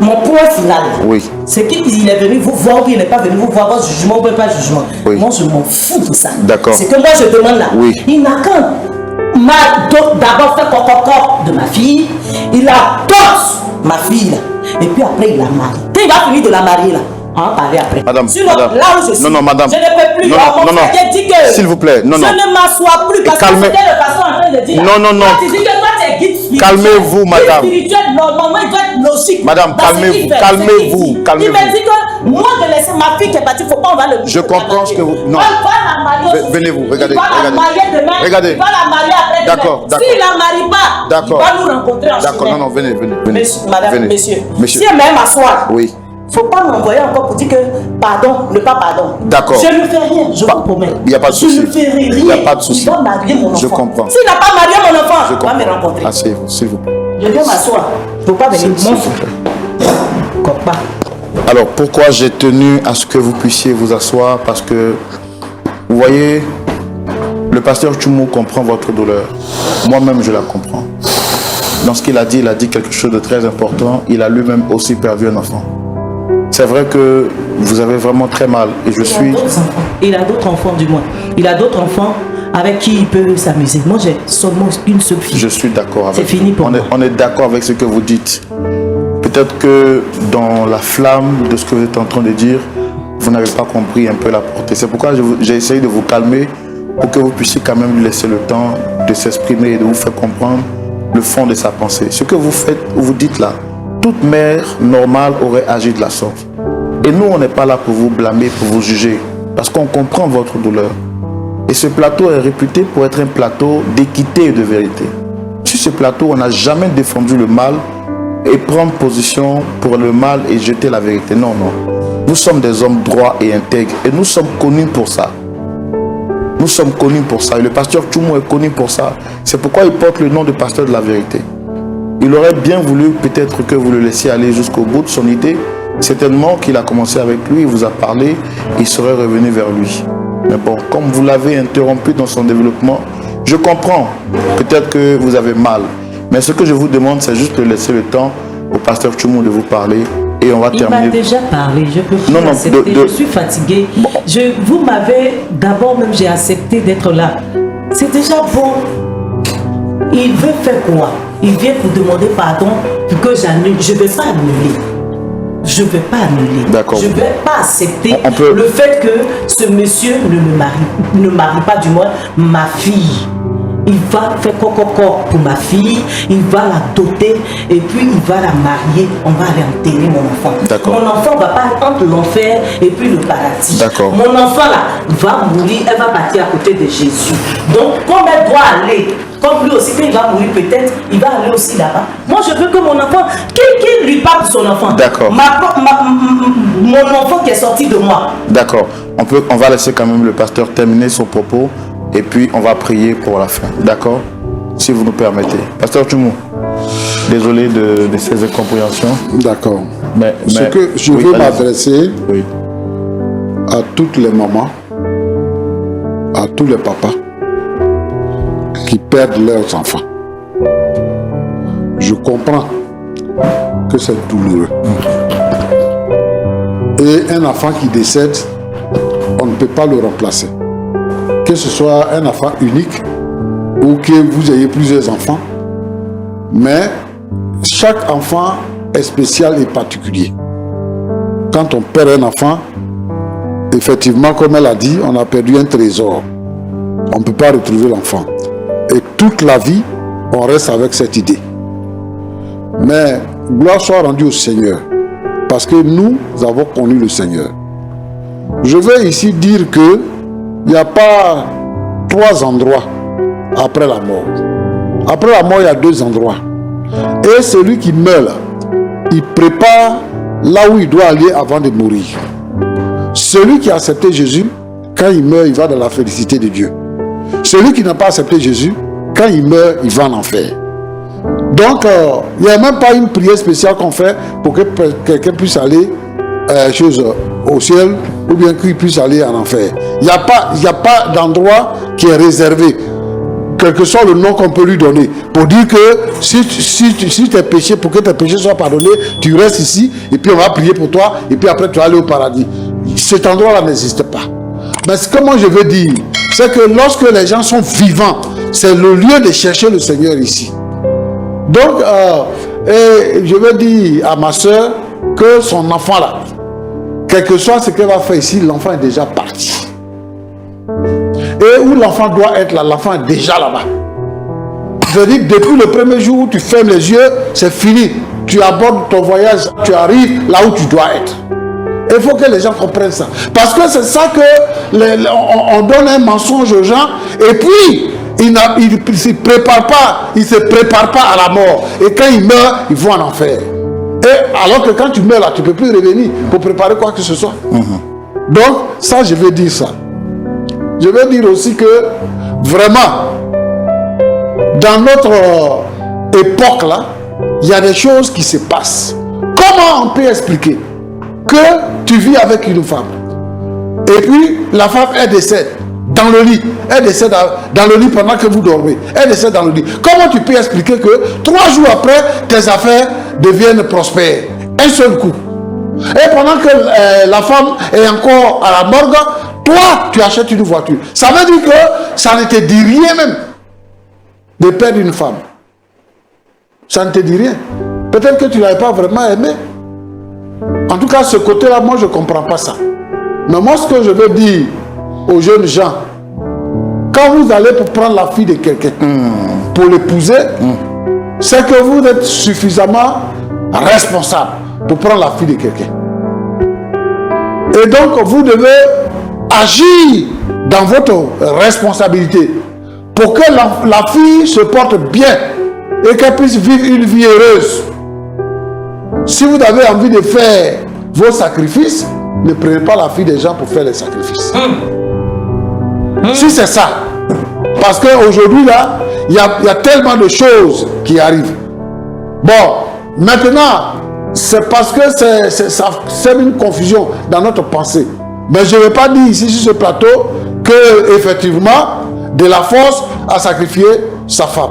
[SPEAKER 4] mon point final,
[SPEAKER 1] oui,
[SPEAKER 4] c'est qu'il est venu vous voir ou il n'est pas venu vous voir, votre jugement ou pas jugement.
[SPEAKER 1] Oui.
[SPEAKER 4] Moi, je m'en fous de ça.
[SPEAKER 1] D'accord.
[SPEAKER 4] C'est que moi, je demande là.
[SPEAKER 1] Oui.
[SPEAKER 4] Il n'a qu'un m'a d'abord fait coco de ma fille. Il adopte ma fille. Là. Et puis après, il la marie. Quand il va finir de la marier, là, on va parler après.
[SPEAKER 1] Madame,
[SPEAKER 4] sinon,
[SPEAKER 1] madame.
[SPEAKER 4] là où je suis,
[SPEAKER 1] non, madame.
[SPEAKER 4] je ne peux plus.
[SPEAKER 1] Non,
[SPEAKER 4] mon frère dit que
[SPEAKER 1] s'il vous plaît, non,
[SPEAKER 4] je ne m'assois plus parce
[SPEAKER 1] calmez.
[SPEAKER 4] que c'était le pasteur en train de dire.
[SPEAKER 1] Non, non, non.
[SPEAKER 4] Quand tu dis que toi, tu es guide spirituel.
[SPEAKER 1] Calmez-vous, madame.
[SPEAKER 4] Guide spirituel, normalement, il doit être logique.
[SPEAKER 1] Madame, calmez-vous, calmez-vous, calmez-vous.
[SPEAKER 4] Il m'a dit que moi, de laisser ma fille qui est partie, il ne faut pas, on va le
[SPEAKER 1] Je comprends ce que vous... Non.
[SPEAKER 4] On va la marier.
[SPEAKER 1] Venez-vous, regardez.
[SPEAKER 4] Il va la marier demain.
[SPEAKER 1] Regardez.
[SPEAKER 4] Il va la marier après demain.
[SPEAKER 1] D'accord, d'accord.
[SPEAKER 4] S'il la marie pas,
[SPEAKER 1] D'accord.
[SPEAKER 4] il va nous rencontrer en chemin.
[SPEAKER 1] D'accord, non, venez.
[SPEAKER 4] Madame,
[SPEAKER 1] Venez.
[SPEAKER 4] messieurs.
[SPEAKER 1] Monsieur.
[SPEAKER 4] Si elle m'aime m'asseoir,
[SPEAKER 1] Oui.
[SPEAKER 4] il ne faut pas m'envoyer encore pour dire que pardon, le pas pardon.
[SPEAKER 1] D'accord.
[SPEAKER 4] Je ne fais rien, je vous promets.
[SPEAKER 1] Il n'y a pas de souci.
[SPEAKER 4] Je ne fais rien.
[SPEAKER 1] Il n'y a pas de souci.
[SPEAKER 4] Il va marier mon enfant.
[SPEAKER 1] Je comprends.
[SPEAKER 4] S'il n'a pas marié mon enfant,
[SPEAKER 1] Je
[SPEAKER 4] il va me rencontrer.
[SPEAKER 1] Asseyez-vous, s'il vous plaît.
[SPEAKER 4] Je viens m'asseoir. Je ne peux pas venir
[SPEAKER 1] S'il
[SPEAKER 4] mon
[SPEAKER 1] vous plaît.
[SPEAKER 4] Comme pas.
[SPEAKER 1] Alors, pourquoi j'ai tenu à ce que vous puissiez vous asseoir? Parce que, vous voyez, le pasteur Tchoumou comprend votre douleur. Moi-même, je la comprends. Dans ce qu'il a dit, il a dit quelque chose de très important. Il a lui-même aussi perdu un enfant. C'est vrai que vous avez vraiment très mal. Et je suis...
[SPEAKER 4] Il a d'autres enfants, du moins. Il a d'autres enfants avec qui il peut s'amuser. Moi, j'ai seulement une seule fille.
[SPEAKER 1] Je suis d'accord avec
[SPEAKER 4] C'est fini pour moi.
[SPEAKER 1] On est d'accord avec ce que vous dites. Peut-être que dans la flamme de ce que vous êtes en train de dire, vous n'avez pas compris un peu la portée. C'est pourquoi j'ai essayé de vous calmer pour que vous puissiez quand même lui laisser le temps de s'exprimer et de vous faire comprendre le fond de sa pensée. Ce que vous faites, vous dites là, toute mère normale aurait agi de la sorte. Et nous, on n'est pas là pour vous blâmer, pour vous juger, parce qu'on comprend votre douleur. Et ce plateau est réputé pour être un plateau d'équité et de vérité. Sur ce plateau, on n'a jamais défendu le mal et prendre position pour le mal et jeter la vérité. Non, non. Nous sommes des hommes droits et intègres et nous sommes connus pour ça. Nous sommes connus pour ça et le pasteur Tchoumou est connu pour ça. C'est pourquoi il porte le nom de pasteur de la vérité. Il aurait bien voulu peut-être que vous le laissiez aller jusqu'au bout de son idée. Certainement qu'il a commencé avec lui, il vous a parlé, il serait revenu vers lui. Mais bon, comme vous l'avez interrompu dans son développement, je comprends. Peut-être que vous avez mal. Mais ce que je vous demande, c'est juste de laisser le temps au pasteur Tchoumou de vous parler. Et on va terminer.
[SPEAKER 4] Il m'a déjà parlé, je peux plus
[SPEAKER 1] Non,
[SPEAKER 4] accepter, je suis fatiguée.
[SPEAKER 1] Bon.
[SPEAKER 4] Vous m'avez, d'abord même j'ai accepté d'être là. C'est déjà bon. Il veut faire quoi? Il vient pour demander pardon pour que j'annule. Je ne vais pas annuler. Je ne vais pas annuler.
[SPEAKER 1] D'accord.
[SPEAKER 4] Je ne vais pas accepter
[SPEAKER 1] On peut...
[SPEAKER 4] le fait que ce monsieur ne marie pas du moins ma fille. Il va faire coco pour ma fille, il va la doter et puis il va la marier. On va aller enterrer mon enfant.
[SPEAKER 1] D'accord.
[SPEAKER 4] Mon enfant va pas entre l'enfer et puis le paradis.
[SPEAKER 1] D'accord.
[SPEAKER 4] Mon enfant là va mourir, elle va partir à côté de Jésus. Donc comme elle doit aller, comme lui aussi quand il va mourir peut-être, il va aller aussi là-bas. Moi je veux que mon enfant, qui lui parle de son enfant.
[SPEAKER 1] D'accord.
[SPEAKER 4] Mon enfant qui est sorti de moi.
[SPEAKER 1] D'accord. On va laisser quand même le pasteur terminer son propos. Et puis, on va prier pour la fin. D'accord? Si vous nous permettez. Pasteur Tchoumou, désolé de ces incompréhensions.
[SPEAKER 3] D'accord.
[SPEAKER 1] Mais
[SPEAKER 3] Ce que je veux m'adresser
[SPEAKER 1] oui.
[SPEAKER 3] à toutes les mamans, à tous les papas qui perdent leurs enfants. Je comprends que c'est douloureux. Et un enfant qui décède, on ne peut pas le remplacer. Que ce soit un enfant unique ou que vous ayez plusieurs enfants, mais chaque enfant est spécial et particulier. Quand on perd un enfant, effectivement, comme elle a dit, on a perdu un trésor. On ne peut pas retrouver l'enfant. Et toute la vie, on reste avec cette idée. Mais gloire soit rendue au Seigneur, parce que nous avons connu le Seigneur. Je vais ici dire que il n'y a pas 3 endroits après la mort. Après la mort, il y a 2 endroits. Et celui qui meurt, il prépare là où il doit aller avant de mourir. Celui qui a accepté Jésus, quand il meurt, il va dans la félicité de Dieu. Celui qui n'a pas accepté Jésus, quand il meurt, il va en enfer. Donc, il n'y a même pas une prière spéciale qu'on fait pour que quelqu'un puisse aller au ciel ou bien qu'il puisse aller en enfer. Il n'y a pas d'endroit qui est réservé, quel que soit le nom qu'on peut lui donner, pour dire que si tes péchés, pour que tes péchés soient pardonnés, tu restes ici et puis on va prier pour toi et puis après tu vas aller au paradis. Cet endroit-là n'existe pas. Mais ce que moi je veux dire, c'est que lorsque les gens sont vivants, c'est le lieu de chercher le Seigneur ici. Donc, et je veux dire à ma soeur que son enfant là, quel que soit ce qu'elle va faire ici, l'enfant est déjà parti. Et où l'enfant doit être là, l'enfant est déjà là-bas. Je veux dire, depuis le premier jour où tu fermes les yeux, c'est fini. Tu abordes ton voyage, tu arrives là où tu dois être. Il faut que les gens comprennent ça. Parce que c'est ça que on donne un mensonge aux gens et puis il ne se prépare pas à la mort. Et quand il meurt, il va en enfer. Et alors que quand tu meurs là, tu ne peux plus revenir pour préparer quoi que ce soit. Donc, ça, je veux dire ça. Je veux dire aussi que vraiment, dans notre époque là, il y a des choses qui se passent. Comment on peut expliquer que tu vis avec une femme et puis la femme elle décède dans le lit, elle décède dans le lit pendant que vous dormez, elle décède dans le lit. Comment tu peux expliquer que 3 jours après tes affaires deviennent prospères un seul coup, et pendant que la femme est encore à la morgue, toi tu achètes une voiture? Ça veut dire que ça ne te dit rien même de perdre une femme. Ça ne te dit rien. Peut-être que tu ne l'avais pas vraiment aimé. En tout cas, ce côté-là, moi, je ne comprends pas ça. Mais moi, ce que je veux dire aux jeunes gens, quand vous allez pour prendre la fille de quelqu'un, pour l'épouser, c'est que vous êtes suffisamment responsable pour prendre la fille de quelqu'un. Et donc, vous devez agir dans votre responsabilité pour que la fille se porte bien et qu'elle puisse vivre une vie heureuse. Si vous avez envie de faire vos sacrifices, ne prenez pas la fille des gens pour faire les sacrifices. Si c'est ça. Parce qu'aujourd'hui, là, il y a tellement de choses qui arrivent. Bon, maintenant, c'est parce que c'est une confusion dans notre pensée. Mais je ne vais pas dire ici sur ce plateau que effectivement de la force à sacrifier sa femme.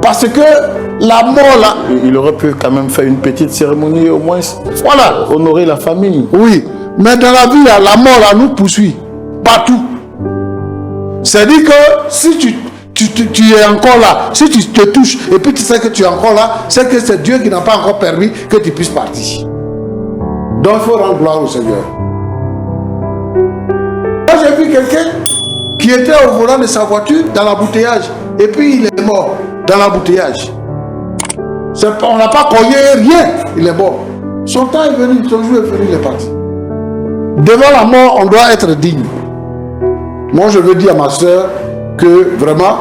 [SPEAKER 3] Parce que la mort là...
[SPEAKER 1] Il aurait pu quand même faire une petite cérémonie au moins. Voilà, honorer la famille.
[SPEAKER 3] Oui, mais dans la vie, là, la mort là nous poursuit partout. C'est-à-dire que si tu es encore là, si tu te touches et puis tu sais que tu es encore là, c'est que c'est Dieu qui n'a pas encore permis que tu puisses partir. Donc il faut rendre gloire au Seigneur. Moi j'ai vu quelqu'un qui était au volant de sa voiture dans l'embouteillage et puis il est mort dans l'embouteillage. On n'a pas cogné rien, il est mort. Son temps est venu, son jour est venu, il est parti. Devant la mort, on doit être digne. Moi, je veux dire à ma soeur que vraiment,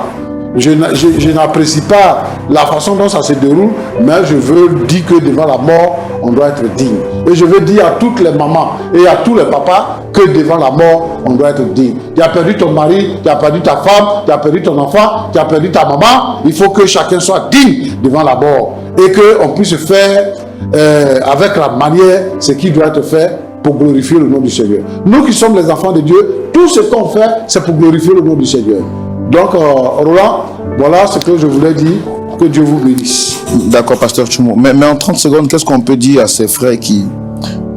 [SPEAKER 3] je n'apprécie pas la façon dont ça se déroule, mais je veux dire que devant la mort, on doit être digne. Et je veux dire à toutes les mamans et à tous les papas que devant la mort, on doit être digne. Tu as perdu ton mari, tu as perdu ta femme, tu as perdu ton enfant, tu as perdu ta maman. Il faut que chacun soit digne devant la mort et qu'on puisse faire avec la manière ce qui doit être fait pour glorifier le nom du Seigneur. Nous qui sommes les enfants de Dieu, tout ce qu'on fait, c'est pour glorifier le nom du Seigneur. Donc, Roland, voilà ce que je voulais dire. Que Dieu vous bénisse.
[SPEAKER 1] D'accord, pasteur Tchoumo. Mais en 30 secondes, qu'est-ce qu'on peut dire à ces frères qui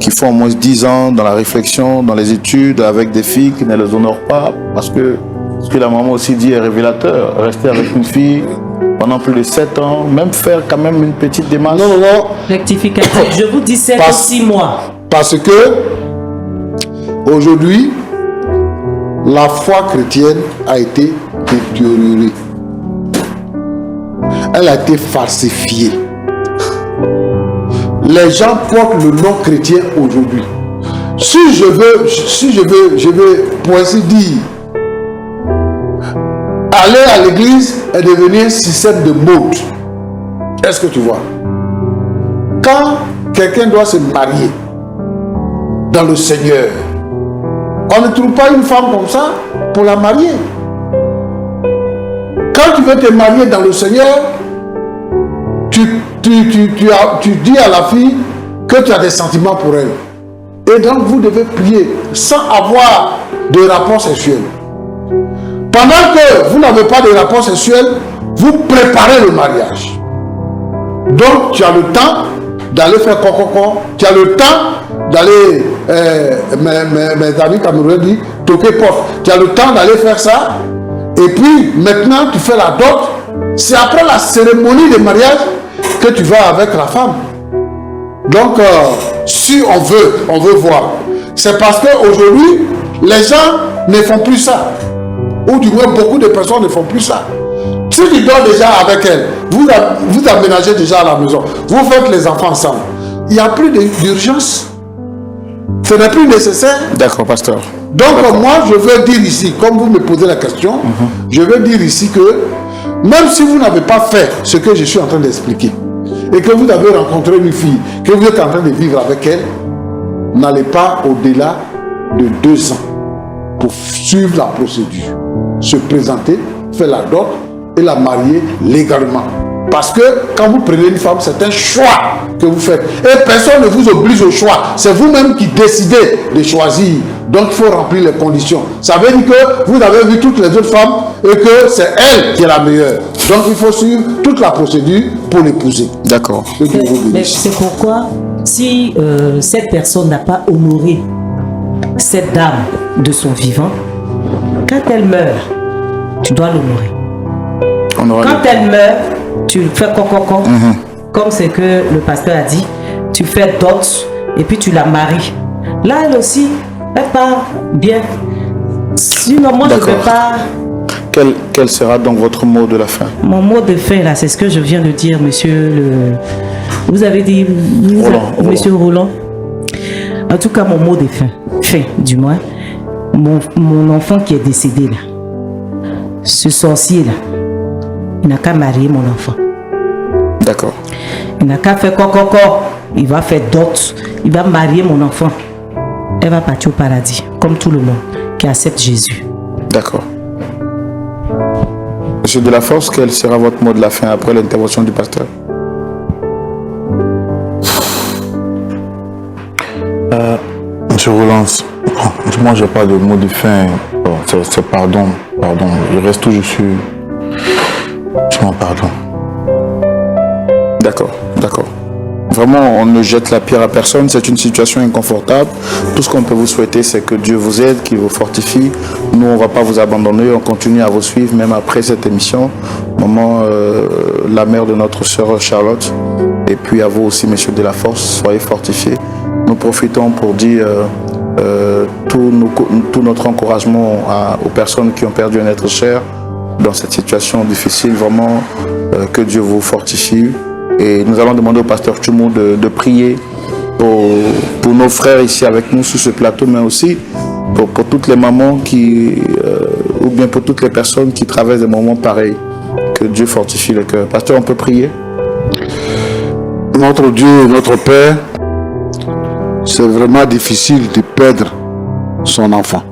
[SPEAKER 1] font au moins 10 ans dans la réflexion, dans les études, avec des filles qui ne les honorent pas? Parce que ce que la maman aussi dit est révélateur. Rester avec une fille pendant plus de 7 ans, même faire quand même une petite démarche.
[SPEAKER 3] Non.
[SPEAKER 4] Rectificatif. Je vous dis 7 ou 6 mois.
[SPEAKER 3] Parce que aujourd'hui, la foi chrétienne a été détériorée. Elle a été falsifiée. Les gens portent le nom chrétien aujourd'hui. Si je veux, pour ainsi dire, aller à l'église est devenu un système de mode. Est-ce que tu vois? Quand quelqu'un doit se marier dans le Seigneur, on ne trouve pas une femme comme ça pour la marier. Quand tu veux te marier dans le Seigneur, tu dis à la fille que tu as des sentiments pour elle. Et donc vous devez prier sans avoir de rapport sexuel. Pendant que vous n'avez pas de rapport sexuel, vous préparez le mariage. Donc tu as le temps d'aller faire coco, tu as le temps d'aller, mes amis camerounais disent, toquer porte. Tu as le temps d'aller faire ça. Et puis, maintenant, tu fais la dot. C'est après la cérémonie de mariage que tu vas avec la femme. Donc, si on veut voir. C'est parce qu'aujourd'hui, les gens ne font plus ça. Ou du moins, beaucoup de personnes ne font plus ça. Si tu dors déjà avec elle, vous aménagez déjà à la maison, vous faites les enfants ensemble. Il n'y a plus d'urgence. Ce n'est plus nécessaire.
[SPEAKER 1] D'accord, pasteur.
[SPEAKER 3] Donc, moi, je veux dire ici, comme vous me posez la question, je veux dire ici que même si vous n'avez pas fait ce que je suis en train d'expliquer, et que vous avez rencontré une fille, que vous êtes en train de vivre avec elle, n'allez pas au-delà de 2 ans pour suivre la procédure. Se présenter, faire la dot et la marier légalement. Parce que quand vous prenez une femme, c'est un choix que vous faites. Et personne ne vous oblige au choix. C'est vous-même qui décidez de choisir. Donc il faut remplir les conditions. Ça veut dire que vous avez vu toutes les autres femmes et que c'est elle qui est la meilleure. Donc il faut suivre toute la procédure pour l'épouser.
[SPEAKER 1] D'accord.
[SPEAKER 4] Mais c'est pourquoi, si cette personne n'a pas honoré cette dame de son vivant, quand elle meurt, tu dois l'honorer. Quand elle meurt, tu fais coco, comme c'est que le pasteur a dit, tu fais dot et puis tu la maries. Là, elle aussi, elle part bien. Sinon, moi, je ne peux pas...
[SPEAKER 1] Quel sera donc votre mot de la fin?
[SPEAKER 4] Mon mot de fin, là, c'est ce que je viens de dire, monsieur le... Vous avez dit, monsieur Roland. En tout cas, mon mot de fin, du moins, mon enfant qui est décédé, là, ce sorcier-là, il n'a qu'à marier mon enfant.
[SPEAKER 1] D'accord.
[SPEAKER 4] Il n'a qu'à faire coco. Il va faire dot. Il va marier mon enfant. Elle va partir au paradis, comme tout le monde qui accepte Jésus.
[SPEAKER 1] D'accord. Monsieur Delafosse, quel sera votre mot de la fin après l'intervention du pasteur?
[SPEAKER 2] Monsieur Roland, moi j'ai pas de mot de fin. Bon, c'est pardon. Je reste tout, je m'en pardon.
[SPEAKER 1] D'accord. Vraiment, on ne jette la pierre à personne. C'est une situation inconfortable. Tout ce qu'on peut vous souhaiter, c'est que Dieu vous aide, qu'il vous fortifie. Nous, on ne va pas vous abandonner. On continue à vous suivre, même après cette émission. Maman, la mère de notre sœur Charlotte. Et puis à vous aussi, Monsieur Delafosse, soyez fortifiés. Nous profitons pour dire tout notre encouragement aux personnes qui ont perdu un être cher dans cette situation difficile. Vraiment, que Dieu vous fortifie. Et nous allons demander au pasteur Tchoumou de prier pour nos frères ici avec nous sur ce plateau, mais aussi pour toutes les mamans ou bien pour toutes les personnes qui traversent des moments pareils. Que Dieu fortifie le cœur. Pasteur, on peut prier?
[SPEAKER 3] Notre Dieu, notre Père, c'est vraiment difficile de perdre son enfant.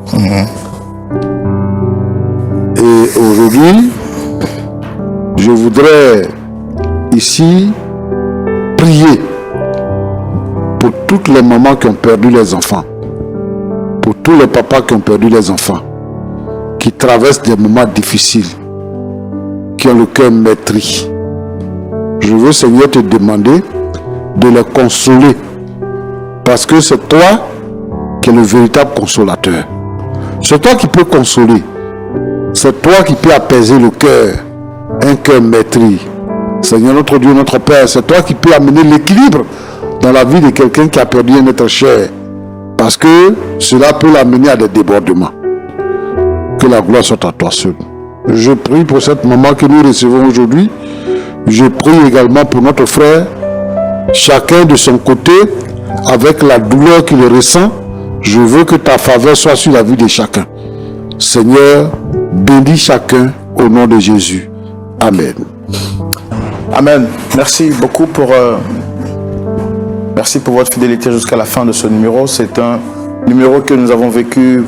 [SPEAKER 3] Et aujourd'hui, je voudrais ici prier pour toutes les mamans qui ont perdu les enfants, pour tous les papas qui ont perdu les enfants, qui traversent des moments difficiles, qui ont le cœur meurtri. Je veux, Seigneur, te demander de les consoler, parce que c'est toi qui es le véritable consolateur. C'est toi qui peux consoler. C'est toi qui peux apaiser le cœur, un cœur meurtri. Seigneur notre Dieu, notre Père, c'est toi qui peux amener l'équilibre dans la vie de quelqu'un qui a perdu un être cher. Parce que cela peut l'amener à des débordements. Que la gloire soit à toi seul. Je prie pour cette maman que nous recevons aujourd'hui. Je prie également pour notre frère, chacun de son côté, avec la douleur qu'il ressent. Je veux que ta faveur soit sur la vie de chacun. Seigneur, bénis chacun au nom de Jésus. Amen.
[SPEAKER 1] Amen. Merci beaucoup merci pour votre fidélité jusqu'à la fin de ce numéro. C'est un numéro que nous avons vécu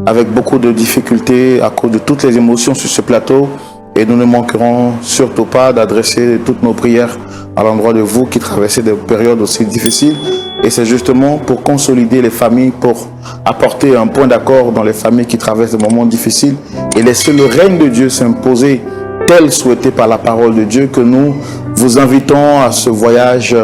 [SPEAKER 1] avec beaucoup de difficultés à cause de toutes les émotions sur ce plateau. Et nous ne manquerons surtout pas d'adresser toutes nos prières à l'endroit de vous qui traversez des périodes aussi difficiles. Et c'est justement pour consolider les familles, pour apporter un point d'accord dans les familles qui traversent des moments difficiles et laisser le règne de Dieu s'imposer tel souhaité par la parole de Dieu, que nous vous invitons à ce voyage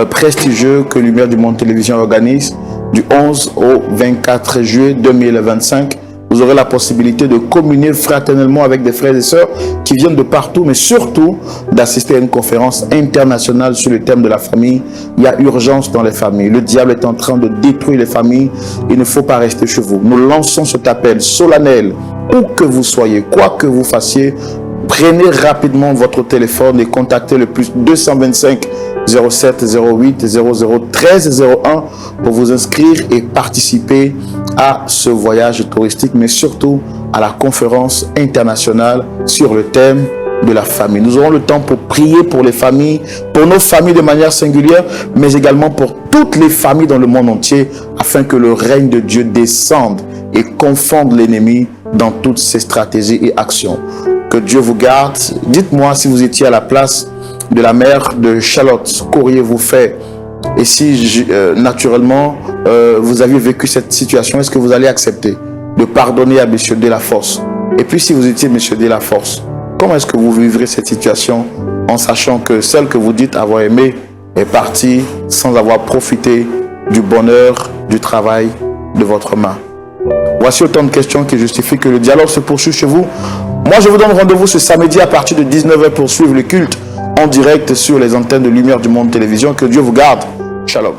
[SPEAKER 1] prestigieux que Lumière du Monde Télévision organise du 11 au 24 juillet 2025. Vous aurez la possibilité de communier fraternellement avec des frères et sœurs qui viennent de partout, mais surtout d'assister à une conférence internationale sur le thème de la famille. Il y a urgence dans les familles. Le diable est en train de détruire les familles. Il ne faut pas rester chez vous. Nous lançons cet appel solennel. Où que vous soyez, quoi que vous fassiez, prenez rapidement votre téléphone et contactez le plus 225 07 08 00 13 01 pour vous inscrire et participer à ce voyage touristique, mais surtout à la conférence internationale sur le thème de la famille. Nous aurons le temps pour prier pour les familles, pour nos familles de manière singulière, mais également pour toutes les familles dans le monde entier, afin que le règne de Dieu descende et confonde l'ennemi dans toutes ses stratégies et actions. Que Dieu vous garde. Dites-moi si vous étiez à la place de la mère de Charlotte, qu'auriez-vous fait? Et si naturellement vous aviez vécu cette situation, est-ce que vous allez accepter de pardonner à M. Delafosse? Et puis si vous étiez M. Delafosse, comment est-ce que vous vivrez cette situation en sachant que celle que vous dites avoir aimée est partie sans avoir profité du bonheur, du travail de votre main? Voici autant de questions qui justifient que le dialogue se poursuit chez vous. Moi, je vous donne rendez-vous ce samedi à partir de 19h pour suivre le culte en direct sur les antennes de Lumière du Monde Télévision. Que Dieu vous garde. Shalom.